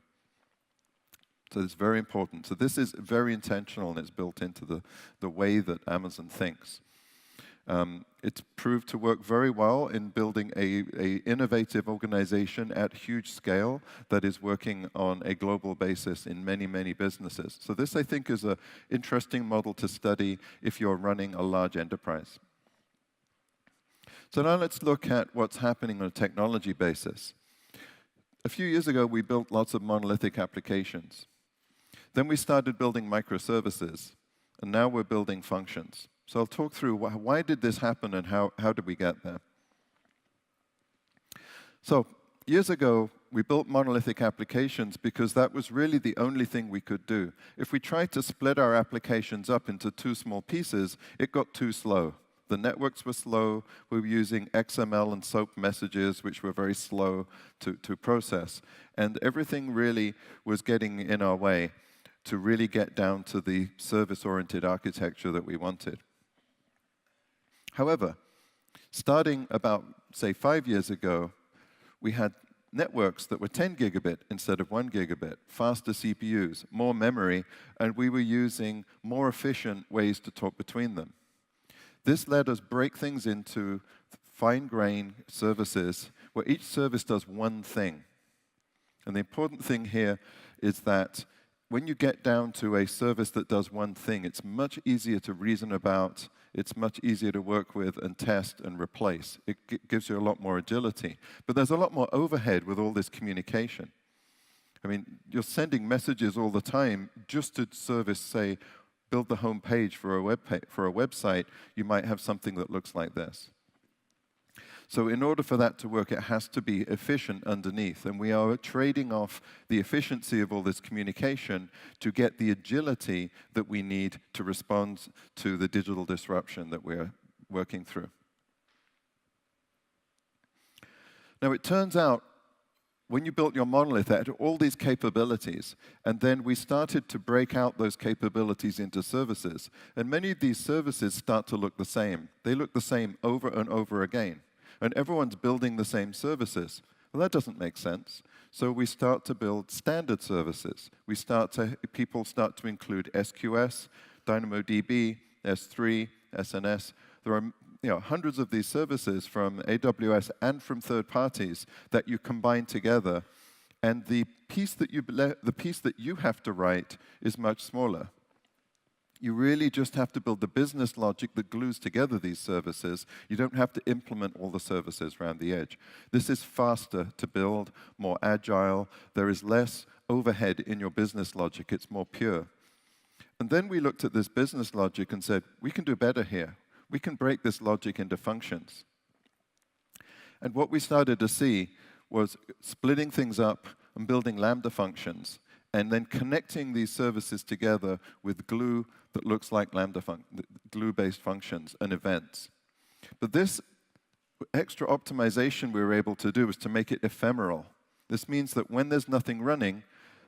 So it's very important. So this is very intentional, and it's built into the way that Amazon thinks. It's proved to work very well in building an innovative organization at huge scale that is working on a global basis in many, many businesses. So this, I think, is an interesting model to study if you're running a large enterprise. So now let's look at what's happening on a technology basis. A few years ago, we built lots of monolithic applications. Then we started building microservices, and now we're building functions. So I'll talk through why did this happen and how did we get there. So years ago, we built monolithic applications because that was really the only thing we could do. If we tried to split our applications up into two small pieces, it got too slow. The networks were slow. We were using XML and SOAP messages, which were very slow to process. And everything really was getting in our way to really get down to the service-oriented architecture that we wanted. However, starting about, say, 5 years ago, we had networks that were 10 gigabit instead of 1 gigabit, faster CPUs, more memory, and we were using more efficient ways to talk between them. This let us break things into fine-grained services where each service does one thing. And the important thing here is that when you get down to a service that does one thing, it's much easier to reason about, it's much easier to work with and test and replace. It gives you a lot more agility. But there's a lot more overhead with all this communication. I mean, you're sending messages all the time just to service, say, build the home page for a website. You might have something that looks like this. So in order for that to work, it has to be efficient underneath. And we are trading off the efficiency of all this communication to get the agility that we need to respond to the digital disruption that we're working through. Now, it turns out, when you built your monolith, it had all these capabilities, and then we started to break out those capabilities into services. And many of these services start to look the same. They look the same over and over again. And everyone's building the same services. Well, that doesn't make sense. So we start to build standard services. People start to include SQS, DynamoDB, S3, SNS. There are hundreds of these services from AWS and from third parties that you combine together, and the piece that you have to write is much smaller. You really just have to build the business logic that glues together these services. You don't have to implement all the services around the edge. This is faster to build, more agile. There is less overhead in your business logic. It's more pure. And then we looked at this business logic and said, we can do better here. We can break this logic into functions. And what we started to see was splitting things up and building Lambda functions, and then connecting these services together with glue that looks like glue-based functions and events. But this extra optimization we were able to do was to make it ephemeral. This means that when there's nothing running,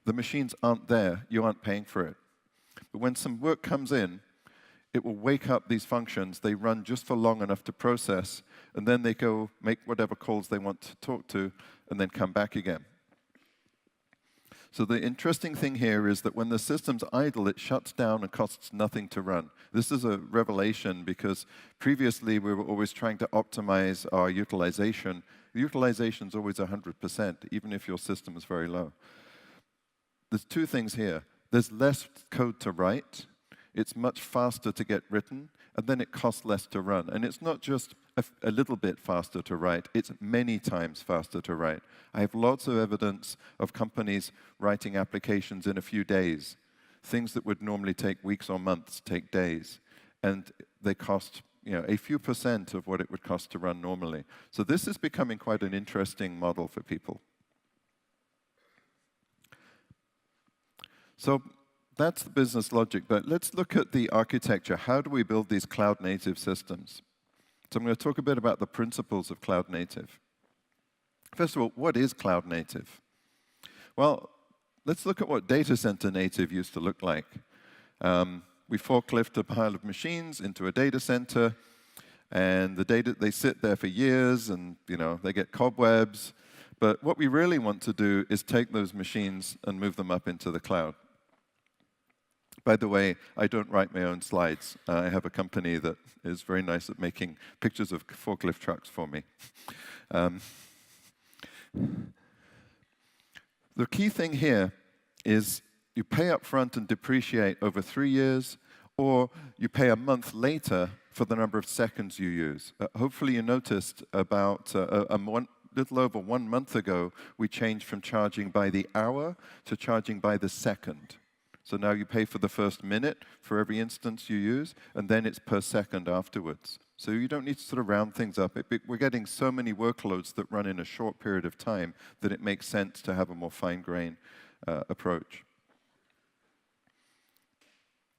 the machines aren't there, you aren't paying for it. But when some work comes in, it will wake up these functions. They run just for long enough to process, and then they go make whatever calls they want to talk to, and then come back again. So the interesting thing here is that when the system's idle, it shuts down and costs nothing to run. This is a revelation because previously we were always trying to optimize our utilization. The utilization is always 100%, even if your system is very low. There's two things here. There's less code to write. It's much faster to get written, and then it costs less to run. And it's not just a little bit faster to write, it's many times faster to write. I have lots of evidence of companies writing applications in a few days. Things that would normally take weeks or months take days. And they cost a few % of what it would cost to run normally. So this is becoming quite an interesting model for people. So that's the business logic, but let's look at the architecture. How do we build these cloud-native systems? So I'm going to talk a bit about the principles of cloud-native. First of all, what is cloud-native? Well, let's look at what data center native used to look like. We forklift a pile of machines into a data center, and they sit there for years, and they get cobwebs. But what we really want to do is take those machines and move them up into the cloud. By the way, I don't write my own slides. I have a company that is very nice at making pictures of forklift trucks for me. The key thing here is you pay up front and depreciate over 3 years, or you pay a month later for the number of seconds you use. Hopefully you noticed about a little over 1 month ago, we changed from charging by the hour to charging by the second. So now you pay for the first minute for every instance you use, and then it's per second afterwards. So you don't need to sort of round things up. We're getting so many workloads that run in a short period of time that it makes sense to have a more fine-grained approach.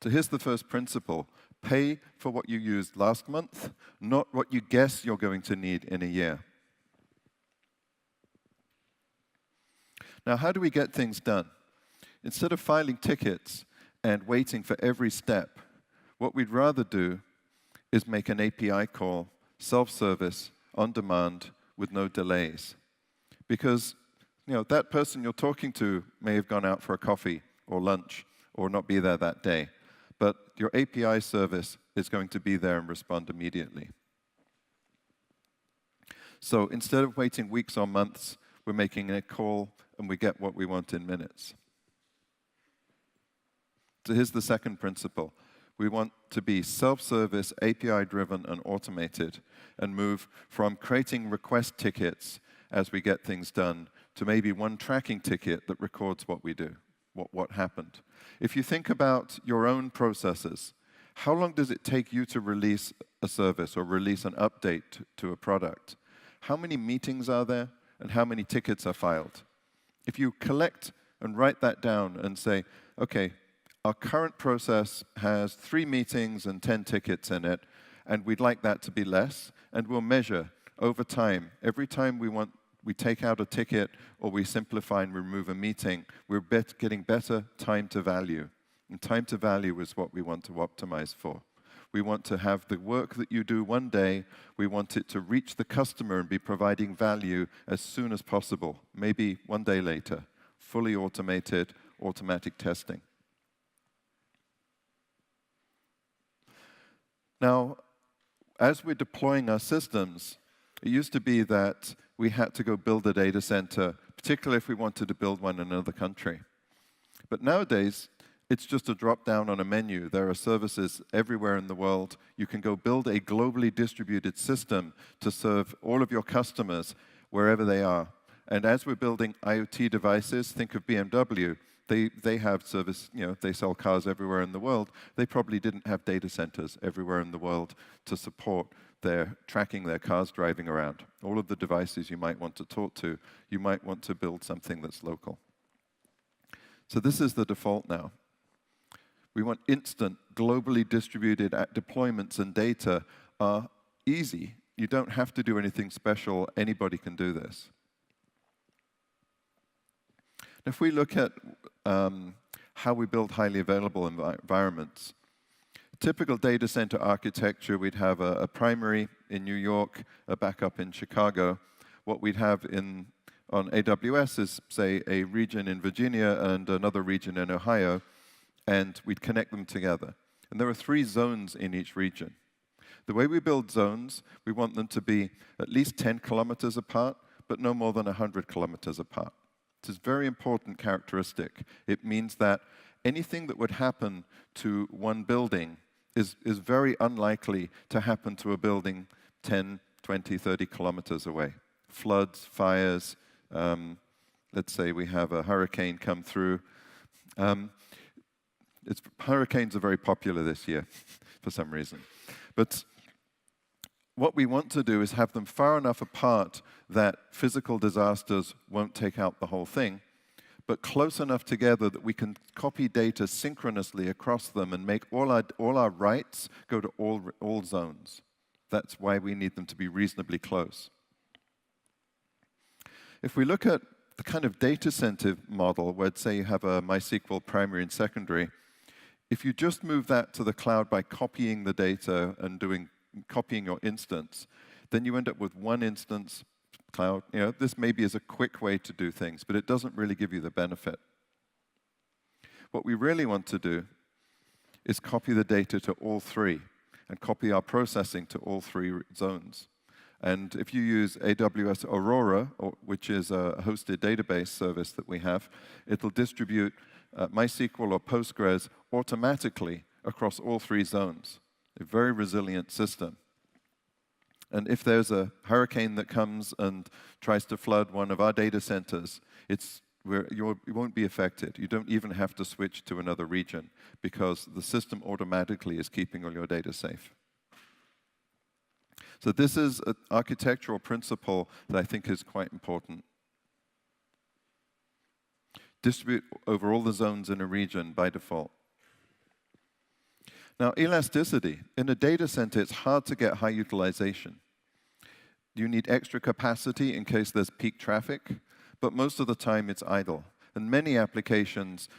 So here's the first principle. Pay for what you used last month, not what you guess you're going to need in a year. Now, how do we get things done? Instead of filing tickets and waiting for every step, what we'd rather do is make an API call, self-service, on demand, with no delays. Because that person you're talking to may have gone out for a coffee or lunch or not be there that day. But your API service is going to be there and respond immediately. So instead of waiting weeks or months, we're making a call and we get what we want in minutes. So here's the second principle. We want to be self-service, API-driven, and automated, and move from creating request tickets as we get things done to maybe one tracking ticket that records what we do, what happened. If you think about your own processes, how long does it take you to release a service or release an update to a product? how many meetings are there and how many tickets are filed. If you collect and write that down and say, okay, our current process has 3 meetings and 10 tickets in it, and we'd like that to be less, and we'll measure over time. Every time we take out a ticket or we simplify and remove a meeting, we're getting better time to value. And time to value is what we want to optimize for. We want to have the work that you do one day, we want it to reach the customer and be providing value as soon as possible, maybe one day later. Fully automated, automatic testing. Now, as we're deploying our systems, it used to be that we had to go build a data center, particularly if we wanted to build one in another country. But nowadays, it's just a drop down on a menu. There are services everywhere in the world. You can go build a globally distributed system to serve all of your customers wherever they are. And as we're building IoT devices, think of BMW. They have service, they sell cars everywhere in the world. They probably didn't have data centers everywhere in the world to support their tracking their cars driving around. All of the devices you might want to talk to, you might want to build something that's local. So this is the default now. We want instant, globally distributed deployments, and data are easy. You don't have to do anything special. Anybody can do this. If we look at how we build highly available environments, typical data center architecture, we'd have a primary in New York, a backup in Chicago. What we'd have on AWS is, say, a region in Virginia and another region in Ohio, and we'd connect them together. And there are 3 zones in each region. The way we build zones, we want them to be at least 10 kilometers apart, but no more than 100 kilometers apart. This is a very important characteristic. It means that anything that would happen to one building is very unlikely to happen to a building 10, 20, 30 kilometers away. Floods, fires, let's say we have a hurricane come through. Hurricanes are very popular this year for some reason. But what we want to do is have them far enough apart that physical disasters won't take out the whole thing, but close enough together that we can copy data synchronously across them and make all our writes go to all zones. That's why we need them to be reasonably close. If we look at the kind of data center model, where say you have a MySQL primary and secondary, if you just move that to the cloud by copying the data and copying your instance, then you end up with one instance cloud. This maybe is a quick way to do things, but it doesn't really give you the benefit. What we really want to do is copy the data to all 3 and copy our processing to all 3 zones. And if you use AWS Aurora, which is a hosted database service that we have, it'll distribute MySQL or Postgres automatically across all 3 zones. A very resilient system. And if there's a hurricane that comes and tries to flood one of our data centers, you won't be affected. You don't even have to switch to another region because the system automatically is keeping all your data safe. So this is an architectural principle that I think is quite important. Distribute over all the zones in a region by default. Now, elasticity. In a data center, it's hard to get high utilization. You need extra capacity in case there's peak traffic, but most of the time it's idle. And many applications,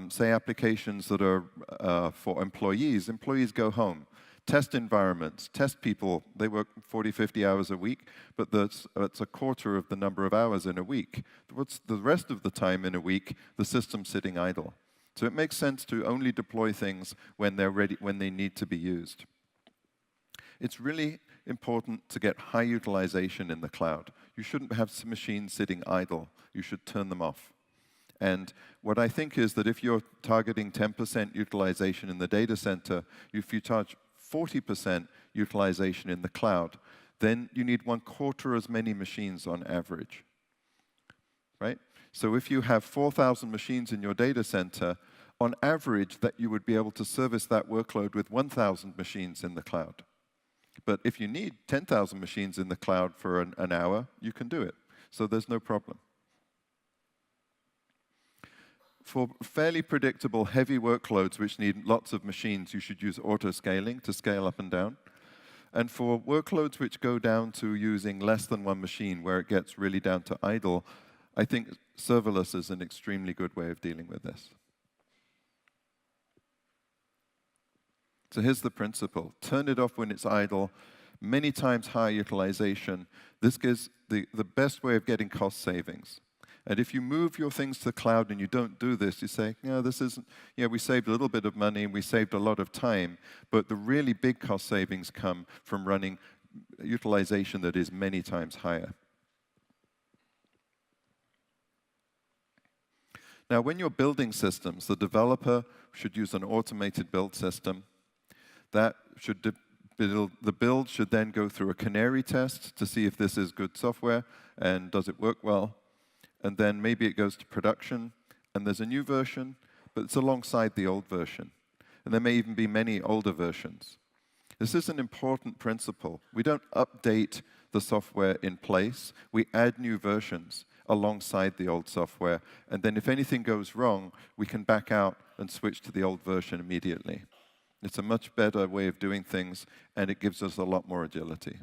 say applications that are for employees go home. Test environments, test people, they work 40, 50 hours a week, but that's a quarter of the number of hours in a week. What's the rest of the time in a week, the system's sitting idle. So it makes sense to only deploy things when they're ready, when they need to be used. It's really important to get high utilization in the cloud. You shouldn't have some machines sitting idle. You should turn them off. And what I think is that if you're targeting 10% utilization in the data center, if you charge 40% utilization in the cloud, then you need 1/4 as many machines on average, right? So if you have 4,000 machines in your data center, on average, that you would be able to service that workload with 1,000 machines in the cloud. But if you need 10,000 machines in the cloud for an hour, you can do it. So there's no problem. For fairly predictable, heavy workloads which need lots of machines, you should use auto-scaling to scale up and down. And for workloads which go down to using less than one machine, where it gets really down to idle, I think serverless is an extremely good way of dealing with this. So here's the principle. Turn it off when it's idle, many times higher utilization. This gives the best way of getting cost savings. And if you move your things to the cloud and you don't do this, you say, no, this isn't, we saved a little bit of money and we saved a lot of time, but the really big cost savings come from running utilization that is many times higher. Now, when you're building systems, the developer should use an automated build system. That should the build should then go through a canary test to see if this is good software and does it work well. And then maybe it goes to production, and there's a new version, but it's alongside the old version. And there may even be many older versions. This is an important principle. We don't update the software in place. We add new versions alongside the old software. And then if anything goes wrong, we can back out and switch to the old version immediately. It's a much better way of doing things, and it gives us a lot more agility.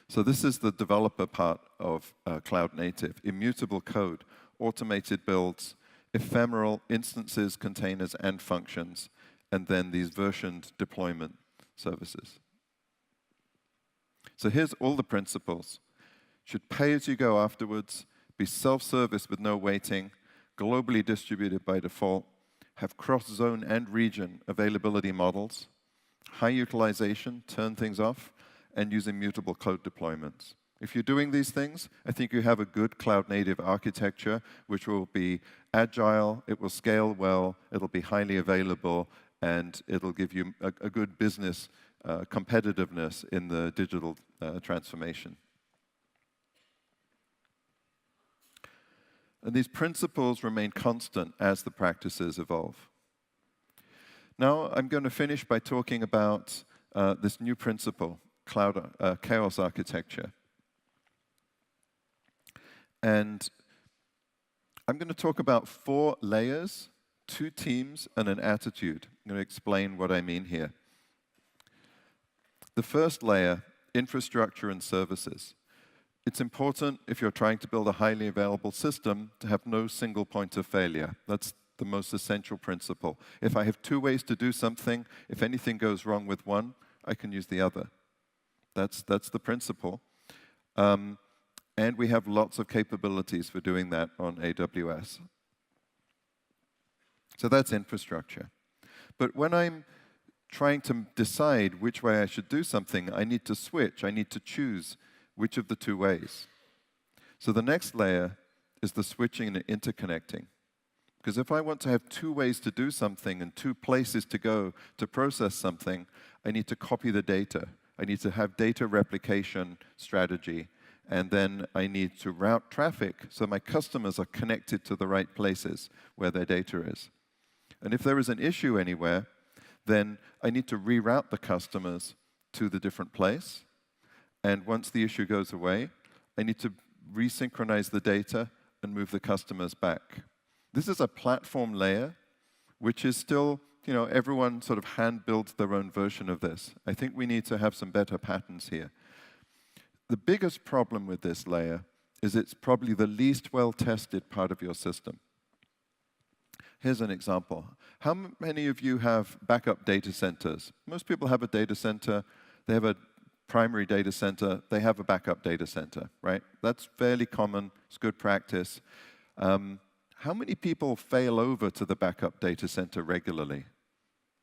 So this is the developer part of Cloud Native. Immutable code, automated builds, ephemeral instances, containers, and functions, and then these versioned deployment services. So here's all the principles. Should pay as you go afterwards, be self-service with no waiting, globally distributed by default, have cross-zone and region availability models, high utilization, turn things off, and use immutable code deployments. If you're doing these things, I think you have a good cloud-native architecture, which will be agile, it will scale well, it'll be highly available, and it'll give you a good business competitiveness in the digital transformation. And these principles remain constant as the practices evolve. Now I'm going to finish by talking about this new principle, cloud chaos architecture. And I'm going to talk about 4 layers, 2 teams, and an attitude. I'm going to explain what I mean here. The first layer, infrastructure and services. It's important, if you're trying to build a highly available system, to have no single point of failure. That's the most essential principle. If I have 2 ways to do something, if anything goes wrong with one, I can use the other. That's the principle. And we have lots of capabilities for doing that on AWS. So that's infrastructure. But when I'm trying to decide which way I should do something, I need to switch. I need to choose which of the 2 ways. So the next layer is the switching and interconnecting. Because if I want to have 2 ways to do something and 2 places to go to process something, I need to copy the data. I need to have data replication strategy. And then I need to route traffic so my customers are connected to the right places where their data is. And if there is an issue anywhere, then I need to reroute the customers to the different place. And once the issue goes away, I need to resynchronize the data and move the customers back. This is a platform layer, which is still, everyone sort of hand builds their own version of this. I think we need to have some better patterns here. The biggest problem with this layer is it's probably the least well-tested part of your system. Here's an example. How many of you have backup data centers? Most people have a data center. They have a primary data center. They have a backup data center, right? That's fairly common. It's good practice. How many people fail over to the backup data center regularly?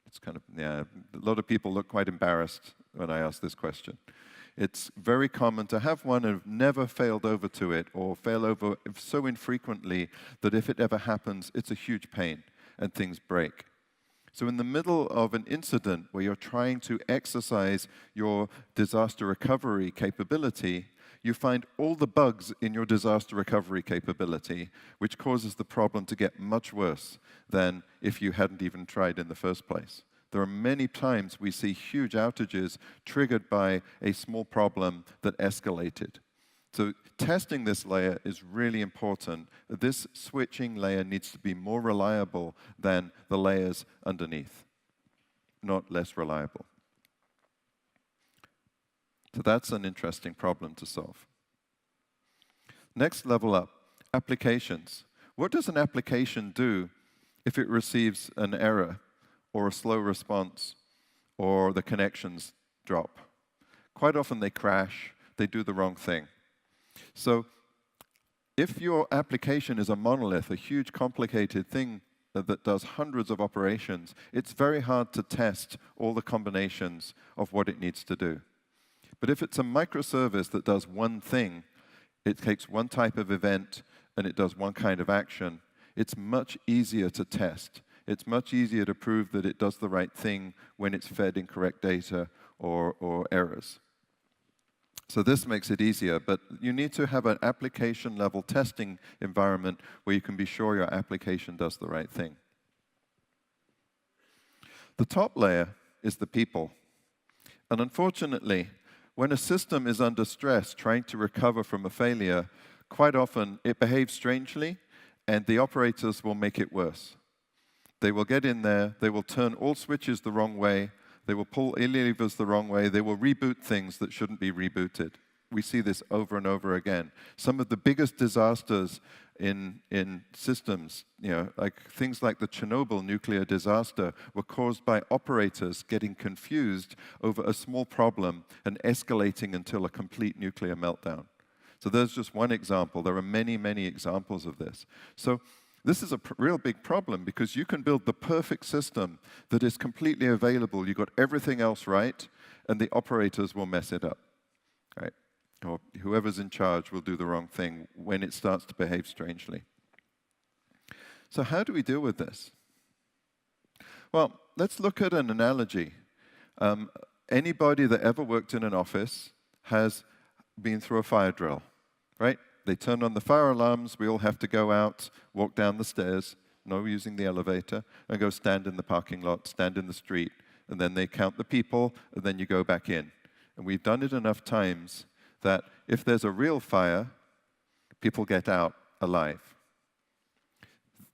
It's kind of, a lot of people look quite embarrassed when I ask this question. It's very common to have one and have never failed over to it, or fail over so infrequently that if it ever happens, it's a huge pain and things break. So in the middle of an incident where you're trying to exercise your disaster recovery capability, you find all the bugs in your disaster recovery capability, which causes the problem to get much worse than if you hadn't even tried in the first place. There are many times we see huge outages triggered by a small problem that escalated. So testing this layer is really important. This switching layer needs to be more reliable than the layers underneath, not less reliable. So that's an interesting problem to solve. Next level up, applications. What does an application do if it receives an error or a slow response or the connections drop? Quite often they crash, they do the wrong thing. So if your application is a monolith, a huge complicated thing that does hundreds of operations, it's very hard to test all the combinations of what it needs to do. But if it's a microservice that does one thing, it takes one type of event and it does one kind of action, it's much easier to test. It's much easier to prove that it does the right thing when it's fed incorrect data or errors. So this makes it easier, but you need to have an application-level testing environment where you can be sure your application does the right thing. The top layer is the people. And unfortunately, when a system is under stress trying to recover from a failure, quite often it behaves strangely, and the operators will make it worse. They will get in there, they will turn all switches the wrong way, they will pull levers the wrong way, they will reboot things that shouldn't be rebooted. We see this over and over again. Some of the biggest disasters in systems, like things like the Chernobyl nuclear disaster, were caused by operators getting confused over a small problem and escalating until a complete nuclear meltdown. So there's just one example. There are many, many examples of this. So this is a real big problem because you can build the perfect system that is completely available. You've got everything else right, and the operators will mess it up, right? Or whoever's in charge will do the wrong thing when it starts to behave strangely. So how do we deal with this? Well, let's look at an analogy. Anybody that ever worked in an office has been through a fire drill, right? They turn on the fire alarms, we all have to go out, walk down the stairs, no using the elevator, and go stand in the parking lot, stand in the street, and then they count the people, and then you go back in. And we've done it enough times that if there's a real fire, people get out alive.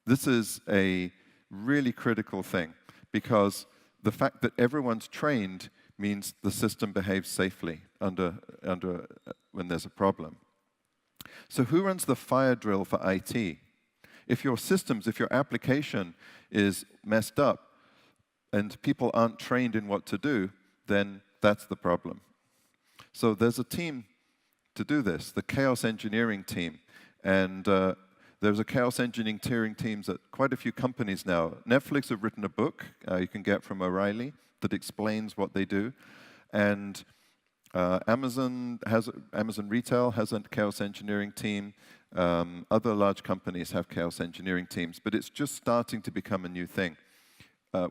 This is a really critical thing, because the fact that everyone's trained means the system behaves safely when there's a problem. So who runs the fire drill for IT? If your systems, if your application is messed up and people aren't trained in what to do, then that's the problem. So there's a team to do this, the chaos engineering team. And there's a chaos engineering teams at quite a few companies now. Netflix have written a book you can get from O'Reilly that explains what they do. And Amazon Retail has a chaos engineering team. Other large companies have chaos engineering teams, but it's just starting to become a new thing.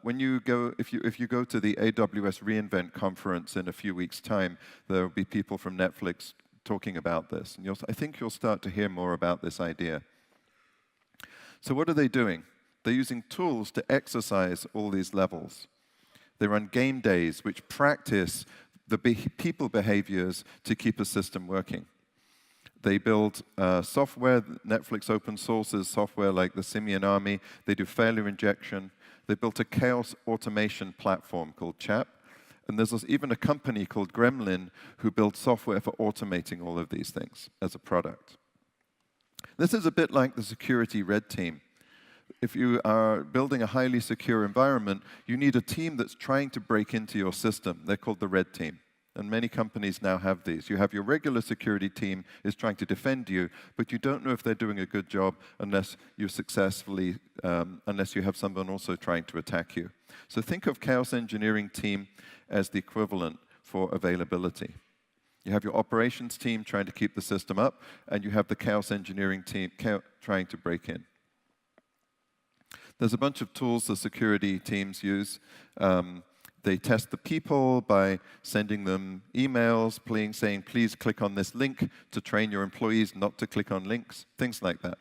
When you go, if you go to the AWS reInvent conference in a few weeks' time, there will be people from Netflix talking about this, and I think you'll start to hear more about this idea. So what are they doing? They're using tools to exercise all these levels. They run game days, which practice the people behaviors to keep a system working. They build software. Netflix open sources software like the Simian Army. They do failure injection. They built a chaos automation platform called CHAP. And there's even a company called Gremlin who builds software for automating all of these things as a product. This is a bit like the security red team. If you are building a highly secure environment, you need a team that's trying to break into your system. They're called the red team. And many companies now have these. You have your regular security team is trying to defend you, but you don't know if they're doing a good job unless you unless you have someone also trying to attack you. So think of chaos engineering team as the equivalent for availability. You have your operations team trying to keep the system up, and you have the chaos engineering team trying to break in. There's a bunch of tools the security teams use. They test the people by sending them emails, saying, please click on this link to train your employees not to click on links, things like that.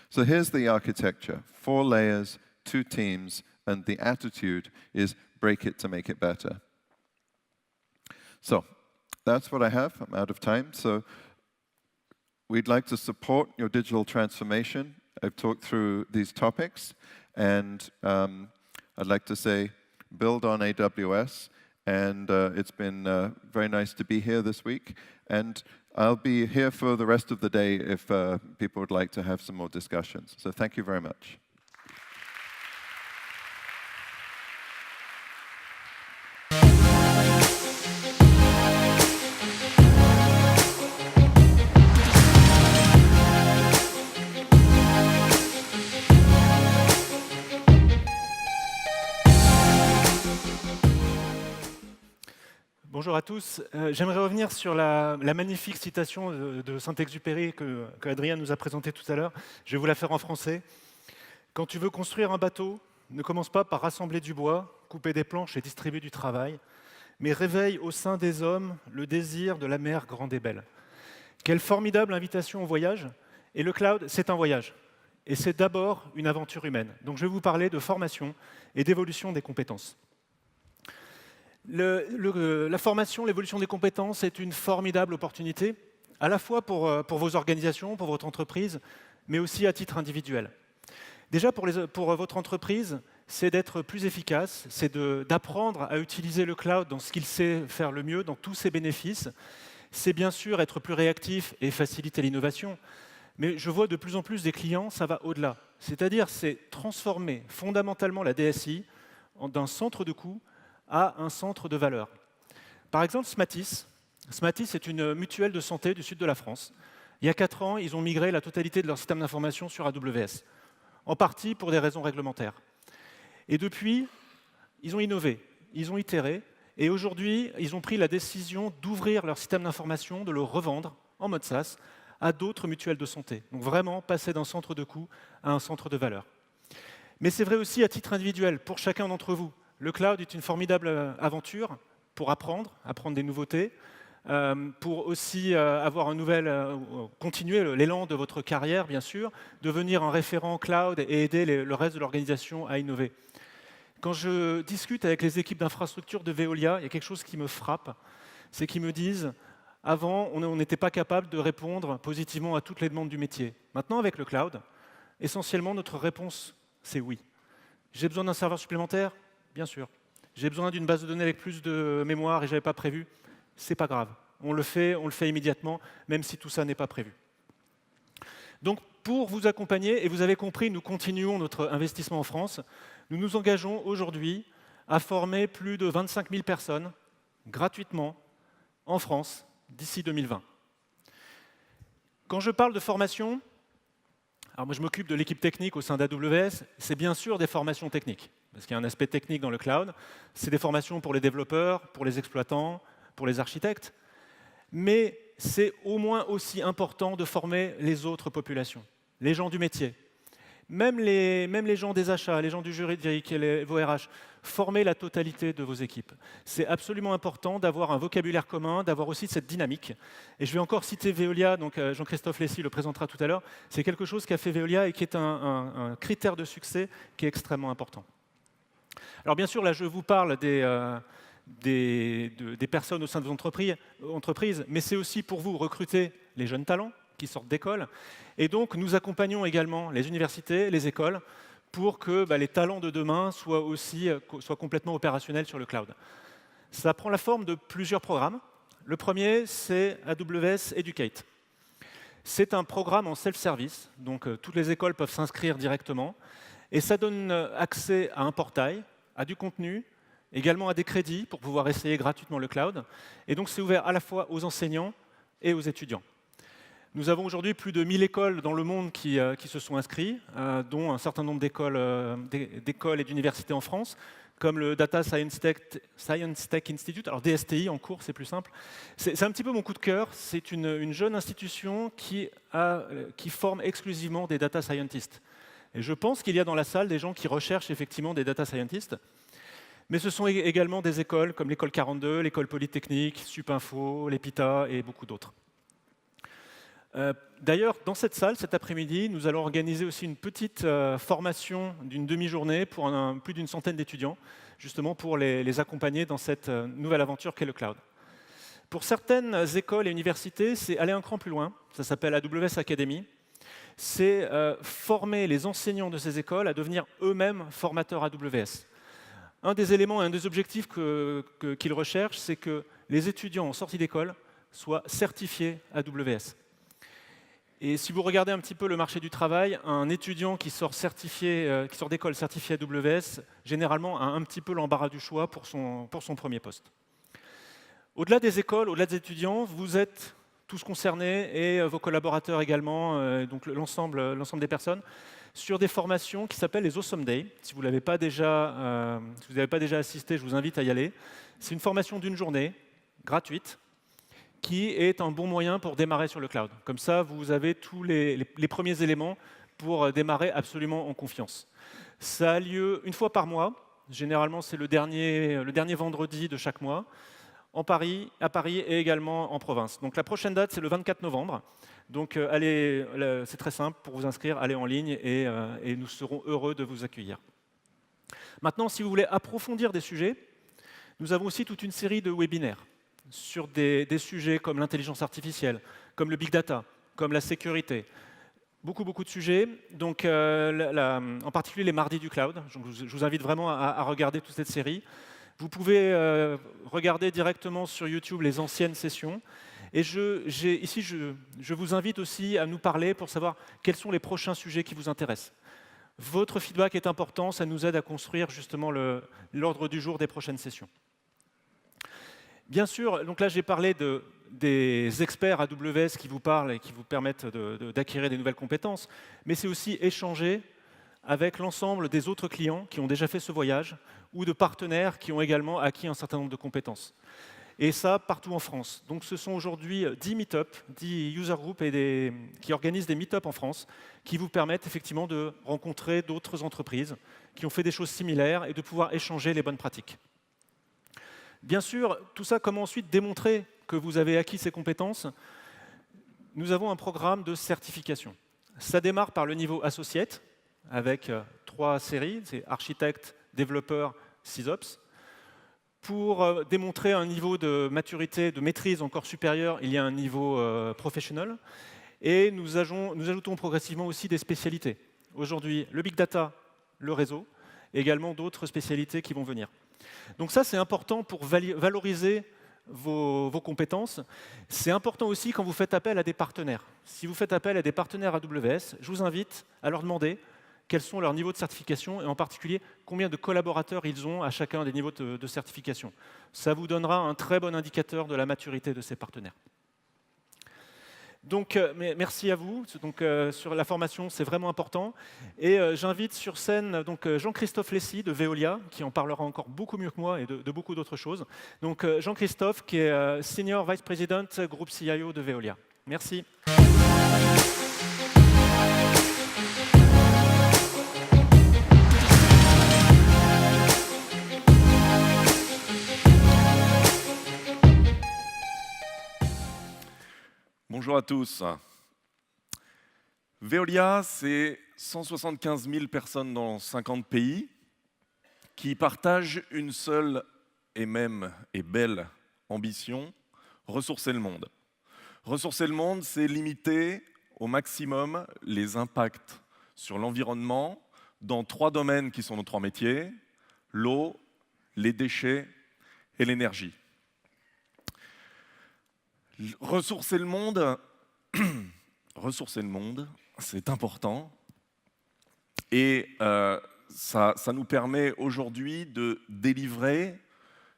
So here's the architecture, 4 layers, 2 teams, and the attitude is break it to make it better. So that's what I have. I'm out of time. So we'd like to support your digital transformation. I've talked through these topics, and I'd like to say build on AWS. And it's been very nice to be here this week. And I'll be here for the rest of the day if people would like to have some more discussions. So thank you very much. Bonjour à tous. J'aimerais revenir sur la magnifique citation de Saint-Exupéry que Adrien nous a présentée tout à l'heure. Je vais vous la faire en français. Quand tu veux construire un bateau, ne commence pas par rassembler du bois, couper des planches et distribuer du travail, mais réveille au sein des hommes le désir de la mer grande et belle. Quelle formidable invitation au voyage. Et le cloud, c'est un voyage. Et c'est d'abord une aventure humaine. Donc je vais vous parler de formation et d'évolution des compétences. La formation, l'évolution des compétences est une formidable opportunité, à la fois pour vos organisations, pour votre entreprise, mais aussi à titre individuel. Déjà, pour votre entreprise, c'est d'être plus efficace, c'est d'apprendre à utiliser le cloud dans ce qu'il sait faire le mieux, dans tous ses bénéfices. C'est bien sûr être plus réactif et faciliter l'innovation, mais je vois de plus en plus des clients, ça va au-delà. C'est-à-dire, c'est transformer fondamentalement la DSI d'un centre de coût à un centre de valeur. Par exemple, Smatis. Smatis est une mutuelle de santé du sud de la France. Il y a 4 ans, ils ont migré la totalité de leur système d'information sur AWS, en partie pour des raisons réglementaires. Et depuis, ils ont innové, ils ont itéré, et aujourd'hui, ils ont pris la décision d'ouvrir leur système d'information, de le revendre en mode SaaS à d'autres mutuelles de santé. Donc vraiment, passer d'un centre de coût à un centre de valeur. Mais c'est vrai aussi à titre individuel, pour chacun d'entre vous. Le cloud est une formidable aventure pour apprendre des nouveautés, pour aussi continuer l'élan de votre carrière, bien sûr, devenir un référent cloud et aider le reste de l'organisation à innover. Quand je discute avec les équipes d'infrastructure de Veolia, il y a quelque chose qui me frappe, c'est qu'ils me disent « Avant, on n'était pas capable de répondre positivement à toutes les demandes du métier. Maintenant, avec le cloud, essentiellement, notre réponse, c'est oui. J'ai besoin d'un serveur supplémentaire ? Bien sûr. J'ai besoin d'une base de données avec plus de mémoire et je n'avais pas prévu. C'est pas grave. On le fait immédiatement, même si tout ça n'est pas prévu. Donc, pour vous accompagner, et vous avez compris, nous continuons notre investissement en France. Nous nous engageons aujourd'hui à former plus de 25 000 personnes gratuitement en France d'ici 2020. Quand je parle de formation, alors moi je m'occupe de l'équipe technique au sein d'AWS, c'est bien sûr des formations techniques. Parce qu'il y a un aspect technique dans le cloud. C'est des formations pour les développeurs, pour les exploitants, pour les architectes. Mais c'est au moins aussi important de former les autres populations, les gens du métier. Même les gens des achats, les gens du juridique, vos RH, formez la totalité de vos équipes. C'est absolument important d'avoir un vocabulaire commun, d'avoir aussi cette dynamique. Et je vais encore citer Veolia, donc Jean-Christophe Lessy le présentera tout à l'heure. C'est quelque chose qu'a fait Veolia et qui est un critère de succès qui est extrêmement important. Alors bien sûr, là, je vous parle des personnes au sein de vos entreprises, mais c'est aussi pour vous recruter les jeunes talents qui sortent d'école. Et donc, nous accompagnons également les universités, les écoles, pour que les talents de demain soient complètement opérationnels sur le cloud. Ça prend la forme de plusieurs programmes. Le premier, c'est AWS Educate. C'est un programme en self-service, donc toutes les écoles peuvent s'inscrire directement. Et ça donne accès à un portail, à du contenu, également à des crédits pour pouvoir essayer gratuitement le cloud. Et donc c'est ouvert à la fois aux enseignants et aux étudiants. Nous avons aujourd'hui plus de 1000 écoles dans le monde qui se sont inscrites, dont un certain nombre d'écoles et d'universités en France, comme le Data Science Tech Institute, alors DSTI en cours, c'est plus simple. C'est un petit peu mon coup de cœur, c'est une jeune institution qui forme exclusivement des data scientists. Et je pense qu'il y a dans la salle des gens qui recherchent effectivement des data scientists. Mais ce sont également des écoles comme l'école 42, l'école polytechnique, Supinfo, l'EPITA et beaucoup d'autres. D'ailleurs, dans cette salle, cet après-midi, nous allons organiser aussi une petite formation d'une demi-journée pour plus d'une centaine d'étudiants, justement pour les accompagner dans cette nouvelle aventure qu'est le cloud. Pour certaines écoles et universités, c'est aller un cran plus loin. Ça s'appelle AWS Academy. C'est former les enseignants de ces écoles à devenir eux-mêmes formateurs AWS. Un des éléments et un des objectifs qu'ils recherchent, c'est que les étudiants en sortie d'école soient certifiés AWS. Et si vous regardez un petit peu le marché du travail, un étudiant qui sort d'école certifié AWS, généralement a un petit peu l'embarras du choix pour son premier poste. Au-delà des écoles, au-delà des étudiants, vous êtes tous concernés et vos collaborateurs également, donc l'ensemble des personnes, sur des formations qui s'appellent les Awesome Days. Si vous n'avez pas déjà assisté, je vous invite à y aller. C'est une formation d'une journée, gratuite, qui est un bon moyen pour démarrer sur le cloud. Comme ça, vous avez tous les premiers éléments pour démarrer absolument en confiance. Ça a lieu une fois par mois. Généralement, c'est le dernier vendredi de chaque mois, à Paris et également en province. Donc la prochaine date, c'est le 24 novembre. Donc c'est très simple, pour vous inscrire, allez en ligne et nous serons heureux de vous accueillir. Maintenant, si vous voulez approfondir des sujets, nous avons aussi toute une série de webinaires sur des sujets comme l'intelligence artificielle, comme le big data, comme la sécurité. Beaucoup de sujets, donc, en particulier les mardis du cloud. Je vous invite vraiment à regarder toute cette série. Vous pouvez regarder directement sur YouTube les anciennes sessions. Et je vous invite aussi à nous parler pour savoir quels sont les prochains sujets qui vous intéressent. Votre feedback est important, ça nous aide à construire justement l'ordre du jour des prochaines sessions. Bien sûr, donc là j'ai parlé des experts AWS qui vous parlent et qui vous permettent d'acquérir des nouvelles compétences, mais c'est aussi échanger avec l'ensemble des autres clients qui ont déjà fait ce voyage ou de partenaires qui ont également acquis un certain nombre de compétences. Et ça, partout en France. Donc ce sont aujourd'hui 10 meet-up, 10 user groups qui organisent des meet-up en France, qui vous permettent effectivement de rencontrer d'autres entreprises qui ont fait des choses similaires et de pouvoir échanger les bonnes pratiques. Bien sûr, tout ça, comment ensuite démontrer que vous avez acquis ces compétences? Nous avons un programme de certification. Ça démarre par le niveau associate, avec 3 séries, c'est architecte, développeur, SysOps. Pour démontrer un niveau de maturité, de maîtrise encore supérieur, il y a un niveau professionnel. Et nous ajoutons progressivement aussi des spécialités. Aujourd'hui, le big data, le réseau, et également d'autres spécialités qui vont venir. Donc ça, c'est important pour valoriser vos compétences. C'est important aussi quand vous faites appel à des partenaires. Si vous faites appel à des partenaires AWS, je vous invite à leur demander quels sont leurs niveaux de certification et en particulier combien de collaborateurs ils ont à chacun des niveaux de certification. Ça vous donnera un très bon indicateur de la maturité de ces partenaires. Donc, merci à vous. Donc, sur la formation, c'est vraiment important. Et j'invite sur scène Jean-Christophe Lessy de Veolia, qui en parlera encore beaucoup mieux que moi et de beaucoup d'autres choses. Donc, Jean-Christophe, qui est Senior Vice President, groupe CIO de Veolia. Merci. Bonjour à tous. Veolia, c'est 175 000 personnes dans 50 pays qui partagent une seule et même et belle ambition, ressourcer le monde. Ressourcer le monde, c'est limiter au maximum les impacts sur l'environnement dans 3 domaines qui sont nos 3 métiers, l'eau, les déchets et l'énergie. Ressourcer le monde, c'est important et ça nous permet aujourd'hui de délivrer,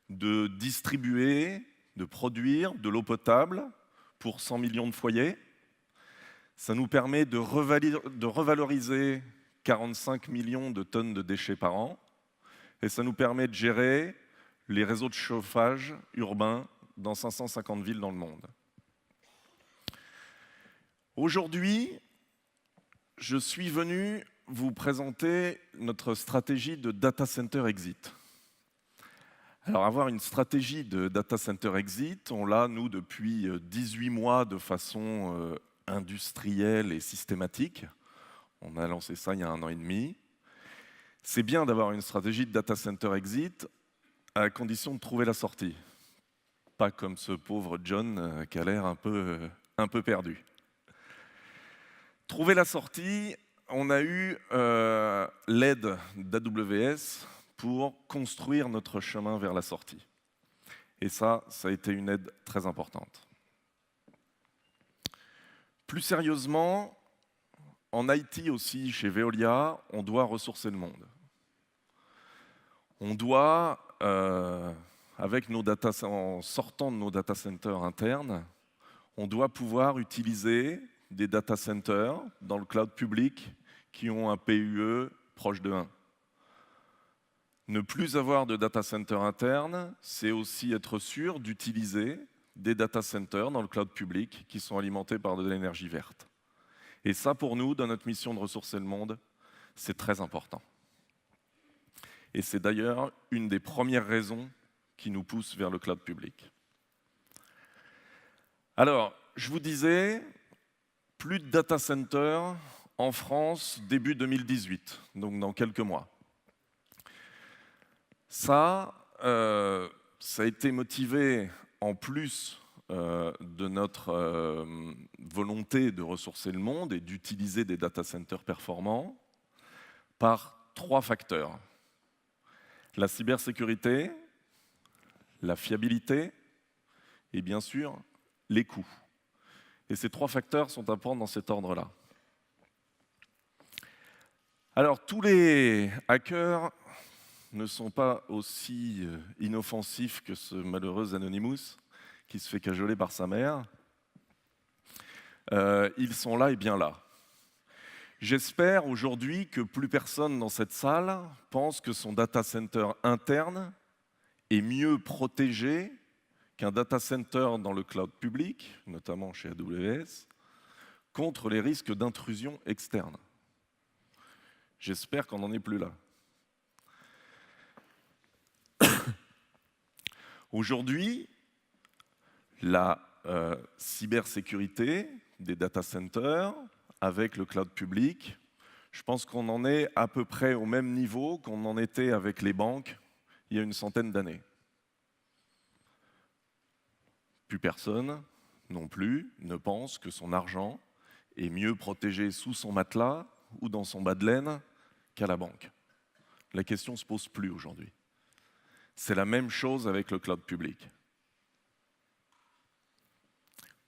de distribuer, de produire de l'eau potable pour 100 millions de foyers. Ça nous permet de revaloriser 45 millions de tonnes de déchets par an et ça nous permet de gérer les réseaux de chauffage urbains dans 550 villes dans le monde. Aujourd'hui, je suis venu vous présenter notre stratégie de Data Center Exit. Alors, avoir une stratégie de Data Center Exit, on l'a, nous, depuis 18 mois de façon industrielle et systématique. On a lancé ça il y a 1 an et demi. C'est bien d'avoir une stratégie de data center exit à condition de trouver la sortie. Pas comme ce pauvre John qui a l'air un peu perdu. Trouver la sortie, on a eu l'aide d'AWS pour construire notre chemin vers la sortie. Et ça a été une aide très importante. Plus sérieusement, en IT aussi, chez Veolia, on doit ressourcer le monde. On doit, en sortant de nos data centers internes, on doit pouvoir utiliser des data centers dans le cloud public qui ont un PUE proche de 1. Ne plus avoir de data center interne, c'est aussi être sûr d'utiliser des data centers dans le cloud public qui sont alimentés par de l'énergie verte. Et ça, pour nous, dans notre mission de ressourcer le monde, c'est très important. Et c'est d'ailleurs une des premières raisons qui nous pousse vers le cloud public. Alors, je vous disais, plus de data centers en France début 2018, donc dans quelques mois. Ça a été motivé, en plus de notre volonté de ressourcer le monde et d'utiliser des data centers performants, par 3 facteurs. La cybersécurité, la fiabilité et bien sûr les coûts. Et ces 3 facteurs sont à prendre dans cet ordre-là. Alors, tous les hackers ne sont pas aussi inoffensifs que ce malheureux Anonymous qui se fait cajoler par sa mère. Ils sont là et bien là. J'espère aujourd'hui que plus personne dans cette salle pense que son data center interne est mieux protégé qu'un data center dans le cloud public, notamment chez AWS, contre les risques d'intrusion externe. J'espère qu'on n'en est plus là. Aujourd'hui, la cybersécurité des data centers avec le cloud public, je pense qu'on en est à peu près au même niveau qu'on en était avec les banques il y a une centaine d'années. Plus personne, non plus, ne pense que son argent est mieux protégé sous son matelas ou dans son bas de laine qu'à la banque. La question ne se pose plus aujourd'hui. C'est la même chose avec le cloud public.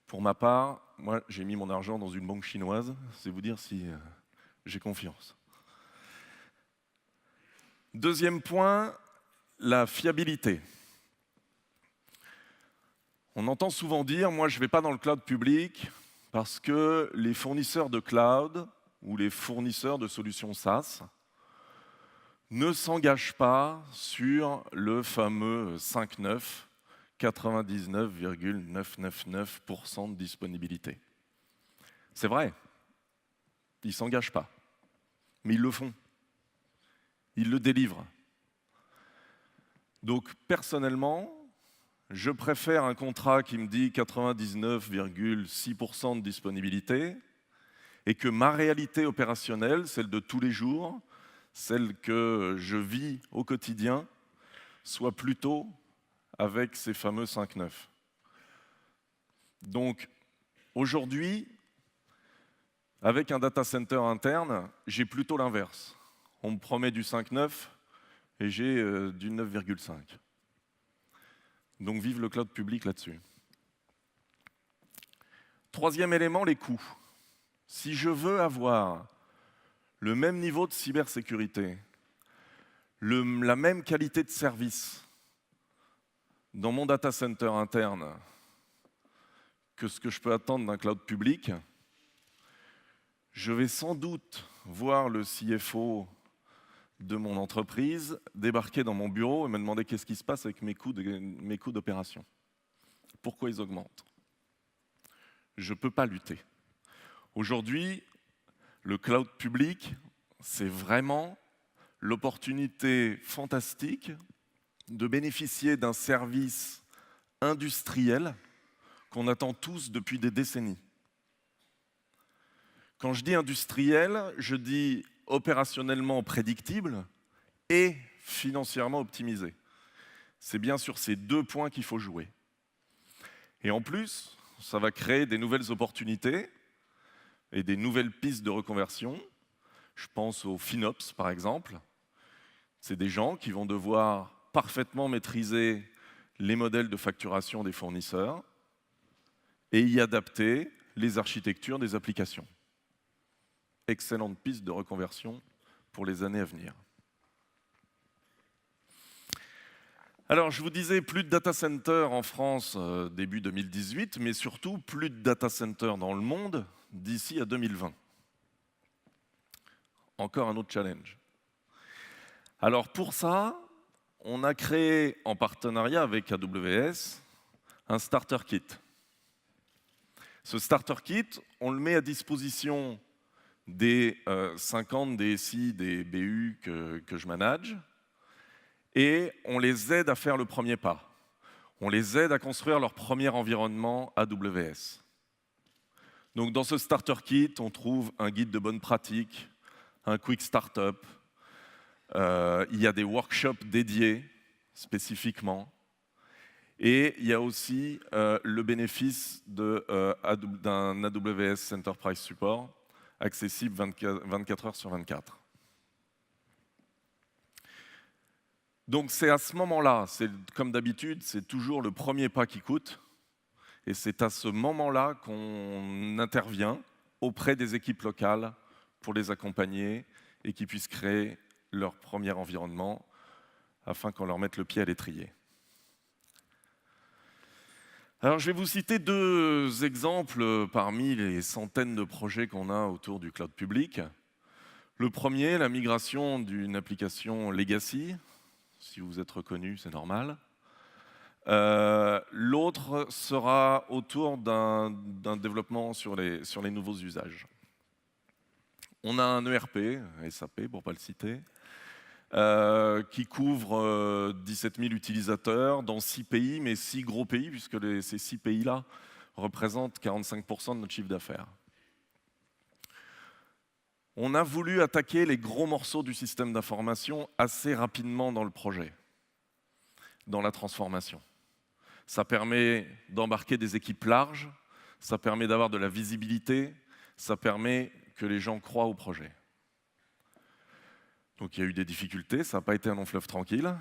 Pour ma part, moi, j'ai mis mon argent dans une banque chinoise, c'est vous dire si j'ai confiance. Deuxième point, la fiabilité. On entend souvent dire, moi je ne vais pas dans le cloud public parce que les fournisseurs de cloud ou les fournisseurs de solutions SaaS ne s'engagent pas sur le fameux 5.9, 99,999% de disponibilité. C'est vrai, ils ne s'engagent pas, mais ils le font, ils le délivrent. Donc personnellement, je préfère un contrat qui me dit 99,6% de disponibilité et que ma réalité opérationnelle, celle de tous les jours, celle que je vis au quotidien, soit plutôt avec ces fameux 5.9. Donc aujourd'hui, avec un data center interne, j'ai plutôt l'inverse. On me promet du 5.9 et j'ai du 9,5. Donc vive le cloud public là-dessus. Troisième élément, les coûts. Si je veux avoir le même niveau de cybersécurité, la même qualité de service dans mon data center interne que ce que je peux attendre d'un cloud public, je vais sans doute voir le CFO de mon entreprise débarquer dans mon bureau et me demander qu'est-ce qui se passe avec mes coûts d'opération. Pourquoi ils augmentent? Je ne peux pas lutter. Aujourd'hui, le cloud public, c'est vraiment l'opportunité fantastique de bénéficier d'un service industriel qu'on attend tous depuis des décennies. Quand je dis industriel, je dis opérationnellement prédictible et financièrement optimisé. C'est bien sur ces 2 points qu'il faut jouer. Et en plus, ça va créer des nouvelles opportunités et des nouvelles pistes de reconversion. Je pense aux FinOps, par exemple. C'est des gens qui vont devoir parfaitement maîtriser les modèles de facturation des fournisseurs et y adapter les architectures des applications. Excellente piste de reconversion pour les années à venir. Alors, je vous disais, plus de data centers en France début 2018, mais surtout plus de data centers dans le monde d'ici à 2020. Encore un autre challenge. Alors pour ça, on a créé en partenariat avec AWS un starter kit. Ce starter kit, on le met à disposition des 50 DSI, des BU que je manage, et on les aide à faire le premier pas. On les aide à construire leur premier environnement AWS. Donc dans ce starter kit, on trouve un guide de bonne pratique, un quick startup, il y a des workshops dédiés spécifiquement, et il y a aussi le bénéfice d'un AWS Enterprise Support accessible 24 heures sur 24. Donc c'est à ce moment-là, comme d'habitude, c'est toujours le premier pas qui coûte, et c'est à ce moment-là qu'on intervient auprès des équipes locales pour les accompagner et qu'ils puissent créer leur premier environnement afin qu'on leur mette le pied à l'étrier. Alors je vais vous citer 2 exemples parmi les centaines de projets qu'on a autour du cloud public. Le premier, la migration d'une application legacy. Si vous êtes reconnu, c'est normal. L'autre sera autour d'un développement sur les nouveaux usages. On a un ERP, SAP pour ne pas le citer, qui couvre 17 000 utilisateurs dans 6 pays, mais 6 gros pays, puisque ces 6 pays-là représentent 45% de notre chiffre d'affaires. On a voulu attaquer les gros morceaux du système d'information assez rapidement dans le projet, dans la transformation. Ça permet d'embarquer des équipes larges, ça permet d'avoir de la visibilité, ça permet que les gens croient au projet. Donc il y a eu des difficultés, ça n'a pas été un long fleuve tranquille,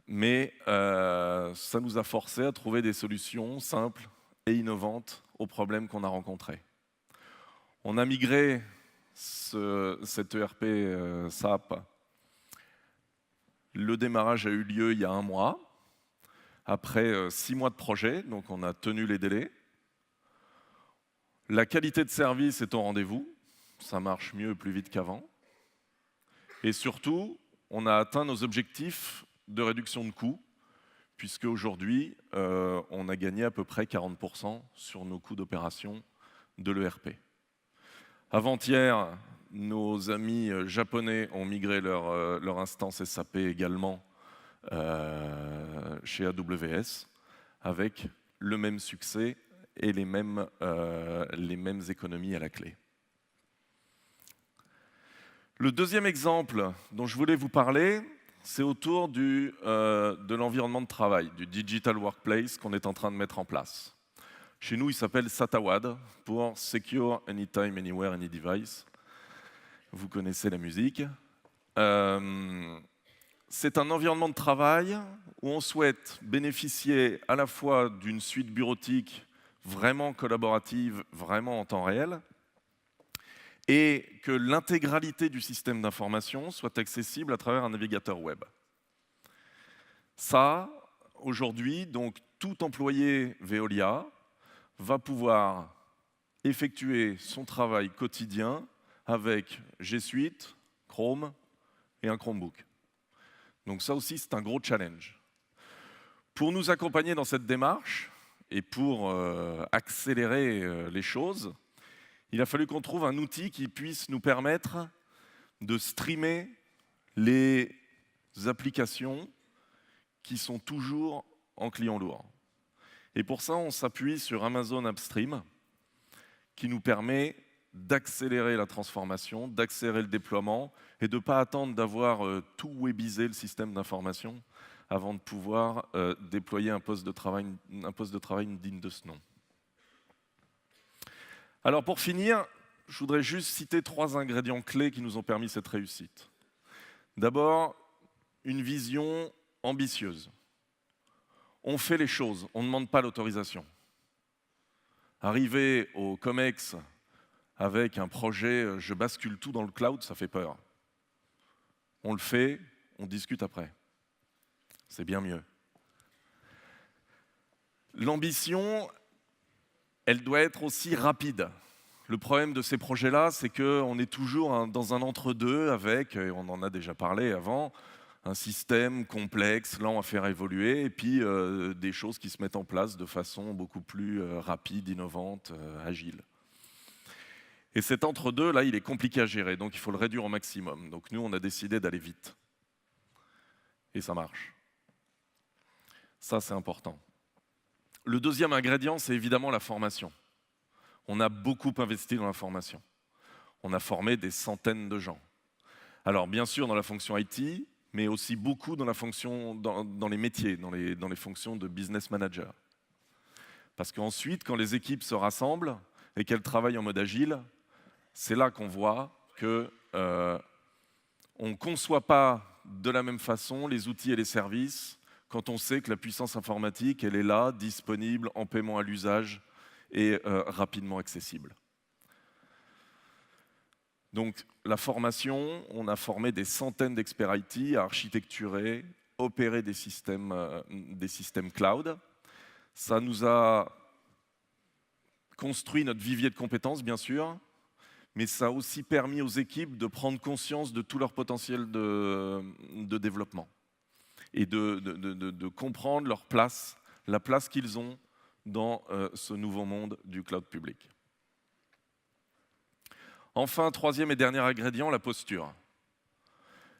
mais ça nous a forcé à trouver des solutions simples et innovantes aux problèmes qu'on a rencontrés. On a migré cet ERP SAP. Le démarrage a eu lieu il y a 1 mois, après 6 mois de projet, donc on a tenu les délais. La qualité de service est au rendez-vous, ça marche mieux et plus vite qu'avant. Et surtout, on a atteint nos objectifs de réduction de coûts, puisque aujourd'hui, on a gagné à peu près 40% sur nos coûts d'opération de l'ERP. Avant-hier, nos amis japonais ont migré leur instance SAP également chez AWS, avec le même succès et les mêmes économies à la clé. Le deuxième exemple dont je voulais vous parler, c'est autour de l'environnement de travail, du Digital Workplace qu'on est en train de mettre en place. Chez nous, il s'appelle SATAWAD, pour Secure Anytime, Anywhere, Any Device. Vous connaissez la musique. C'est un environnement de travail où on souhaite bénéficier à la fois d'une suite bureautique vraiment collaborative, vraiment en temps réel, et que l'intégralité du système d'information soit accessible à travers un navigateur web. Ça, aujourd'hui, donc tout employé Veolia va pouvoir effectuer son travail quotidien avec G Suite, Chrome et un Chromebook. Donc ça aussi, c'est un gros challenge. Pour nous accompagner dans cette démarche et pour accélérer les choses, il a fallu qu'on trouve un outil qui puisse nous permettre de streamer les applications qui sont toujours en client lourd. Et pour ça, on s'appuie sur Amazon AppStream, qui nous permet d'accélérer la transformation, d'accélérer le déploiement et de ne pas attendre d'avoir tout webisé le système d'information avant de pouvoir déployer un poste de travail digne de ce nom. Alors pour finir, je voudrais juste citer 3 ingrédients clés qui nous ont permis cette réussite. D'abord, une vision ambitieuse. On fait les choses, on ne demande pas l'autorisation. Arriver au COMEX avec un projet « je bascule tout dans le cloud », ça fait peur. On le fait, on discute après. C'est bien mieux. L'ambition, elle doit être aussi rapide. Le problème de ces projets-là, c'est qu'on est toujours dans un entre-deux avec, et on en a déjà parlé avant, un système complexe, lent à faire évoluer, et puis des choses qui se mettent en place de façon beaucoup plus rapide, innovante, agile. Et cet entre-deux, là, il est compliqué à gérer, donc il faut le réduire au maximum. Donc nous, on a décidé d'aller vite. Et ça marche. Ça, c'est important. Le deuxième ingrédient, c'est évidemment la formation. On a beaucoup investi dans la formation. On a formé des centaines de gens. Alors, bien sûr, dans la fonction IT, mais aussi beaucoup dans les métiers, dans les fonctions de business manager. Parce qu'ensuite, quand les équipes se rassemblent et qu'elles travaillent en mode agile, c'est là qu'on voit qu'on ne conçoit pas de la même façon les outils et les services quand on sait que la puissance informatique, elle est là, disponible, en paiement à l'usage et rapidement accessible. Donc, la formation, on a formé des centaines d'experts IT à architecturer, opérer des systèmes cloud. Ça nous a construit notre vivier de compétences, bien sûr, mais ça a aussi permis aux équipes de prendre conscience de tout leur potentiel de développement et de comprendre leur place, la place qu'ils ont dans ce nouveau monde du cloud public. Enfin, troisième et dernier ingrédient, la posture.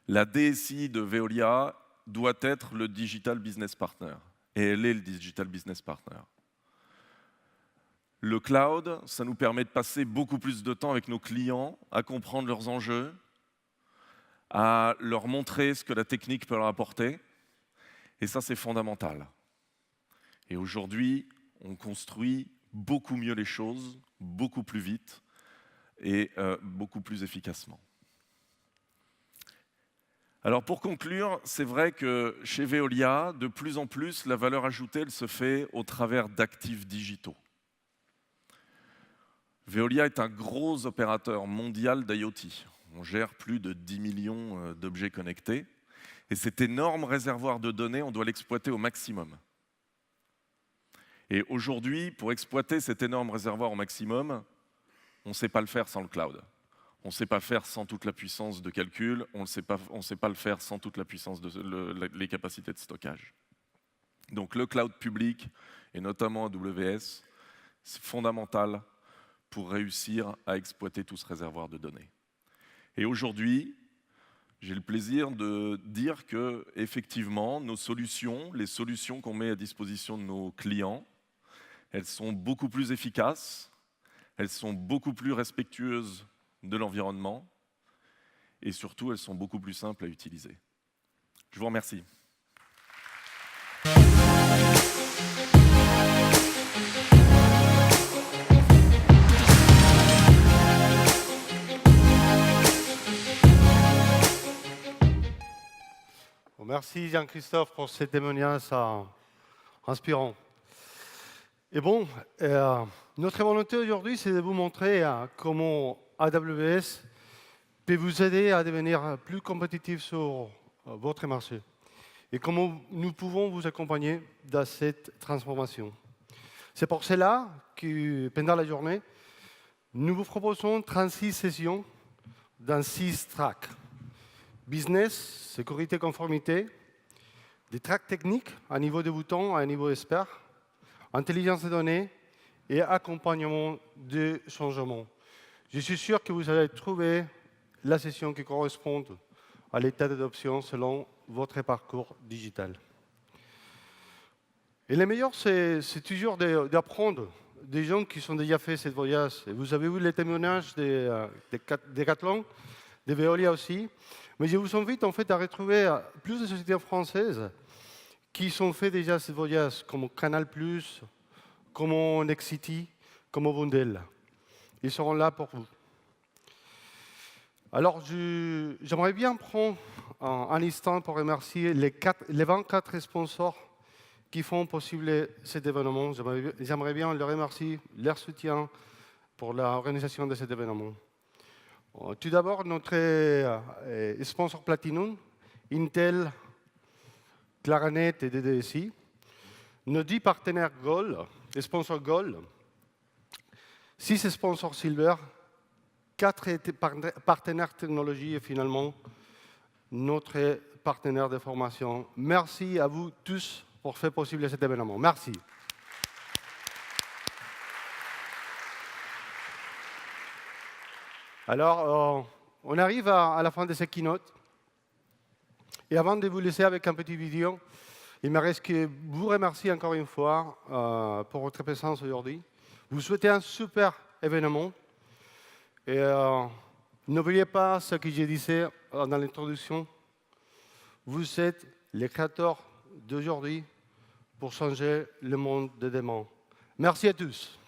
La DSI de Veolia doit être le Digital Business Partner. Et elle est le Digital Business Partner. Le cloud, ça nous permet de passer beaucoup plus de temps avec nos clients, à comprendre leurs enjeux, à leur montrer ce que la technique peut leur apporter. Et ça, c'est fondamental. Et aujourd'hui, on construit beaucoup mieux les choses, beaucoup plus vite, et beaucoup plus efficacement. Alors pour conclure, c'est vrai que chez Veolia, de plus en plus, la valeur ajoutée, elle se fait au travers d'actifs digitaux. Veolia est un gros opérateur mondial d'IoT. On gère plus de 10 millions d'objets connectés. Et cet énorme réservoir de données, on doit l'exploiter au maximum. Et aujourd'hui, pour exploiter cet énorme réservoir au maximum, on ne sait pas le faire sans le cloud. On ne sait pas faire sans toute la puissance de calcul, on ne sait pas le faire sans toute la puissance les capacités de stockage. Donc le cloud public, et notamment AWS, c'est fondamental pour réussir à exploiter tout ce réservoir de données. Et aujourd'hui, j'ai le plaisir de dire que, effectivement, nos solutions, les solutions qu'on met à disposition de nos clients, elles sont beaucoup plus efficaces, elles sont beaucoup plus respectueuses de l'environnement et surtout, elles sont beaucoup plus simples à utiliser. Je vous remercie. Bon, merci Jean-Christophe pour ce témoignage inspirant. Et bon, notre volonté aujourd'hui, c'est de vous montrer comment AWS peut vous aider à devenir plus compétitif sur votre marché et comment nous pouvons vous accompagner dans cette transformation. C'est pour cela que pendant la journée, nous vous proposons 36 sessions dans 6 tracks. Business, sécurité, conformité, des tracks techniques à niveau de boutons, à niveau expert, intelligence des données et accompagnement de changement. Je suis sûr que vous allez trouver la session qui correspond à l'état d'adoption selon votre parcours digital. Et le meilleur, c'est toujours d'apprendre des gens qui ont déjà fait ce voyage. Et vous avez vu les témoignages des Decathlon, de Veolia aussi. Mais je vous invite en fait à retrouver plus de sociétés françaises qui ont fait déjà ce voyage, comme Canal+, comme Nexity, comme Bundel. Ils seront là pour vous. Alors, j'aimerais bien prendre un instant pour remercier les 24 sponsors qui font possible cet événement. J'aimerais bien leur remercier, leur soutien pour l'organisation de cet événement. Tout d'abord, notre sponsor Platinum, Intel, Claranet et DDSI. Nos 10 partenaires Gold, les sponsors Gold, 6 sponsors Silver, 4 partenaires technologie et finalement notre partenaire de formation. Merci à vous tous pour faire possible cet événement. Merci. Alors, on arrive à la fin de cette keynote. Et avant de vous laisser avec un petit vidéo, il me reste que vous remercier encore une fois pour votre présence aujourd'hui. Vous souhaitez un super événement. Et n'oubliez pas ce que je disais dans l'introduction. Vous êtes les créateurs d'aujourd'hui pour changer le monde de demain. Merci à tous.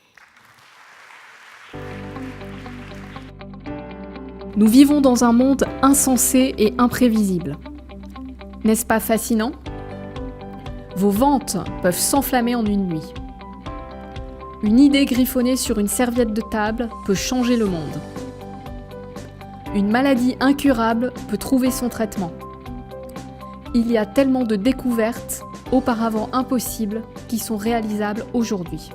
Nous vivons dans un monde insensé et imprévisible. N'est-ce pas fascinant ? Vos ventes peuvent s'enflammer en une nuit. Une idée griffonnée sur une serviette de table peut changer le monde. Une maladie incurable peut trouver son traitement. Il y a tellement de découvertes, auparavant impossibles, qui sont réalisables aujourd'hui.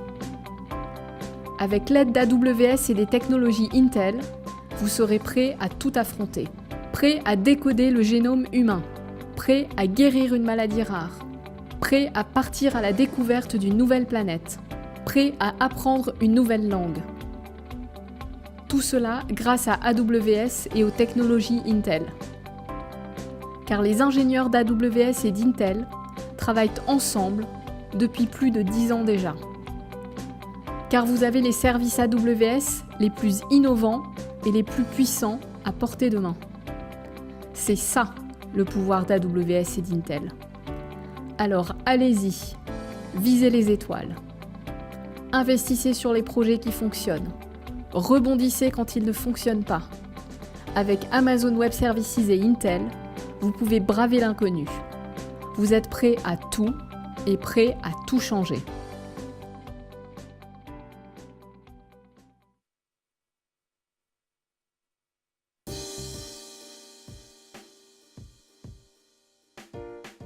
Avec l'aide d'AWS et des technologies Intel, vous serez prêt à tout affronter. Prêt à décoder le génome humain. Prêt à guérir une maladie rare. Prêt à partir à la découverte d'une nouvelle planète. Prêt à apprendre une nouvelle langue. Tout cela grâce à AWS et aux technologies Intel. Car les ingénieurs d'AWS et d'Intel travaillent ensemble depuis plus de 10 ans déjà. Car vous avez les services AWS les plus innovants et les plus puissants à portée de main. C'est ça, le pouvoir d'AWS et d'Intel. Alors allez-y, visez les étoiles. Investissez sur les projets qui fonctionnent. Rebondissez quand ils ne fonctionnent pas. Avec Amazon Web Services et Intel, vous pouvez braver l'inconnu. Vous êtes prêt à tout et prêt à tout changer.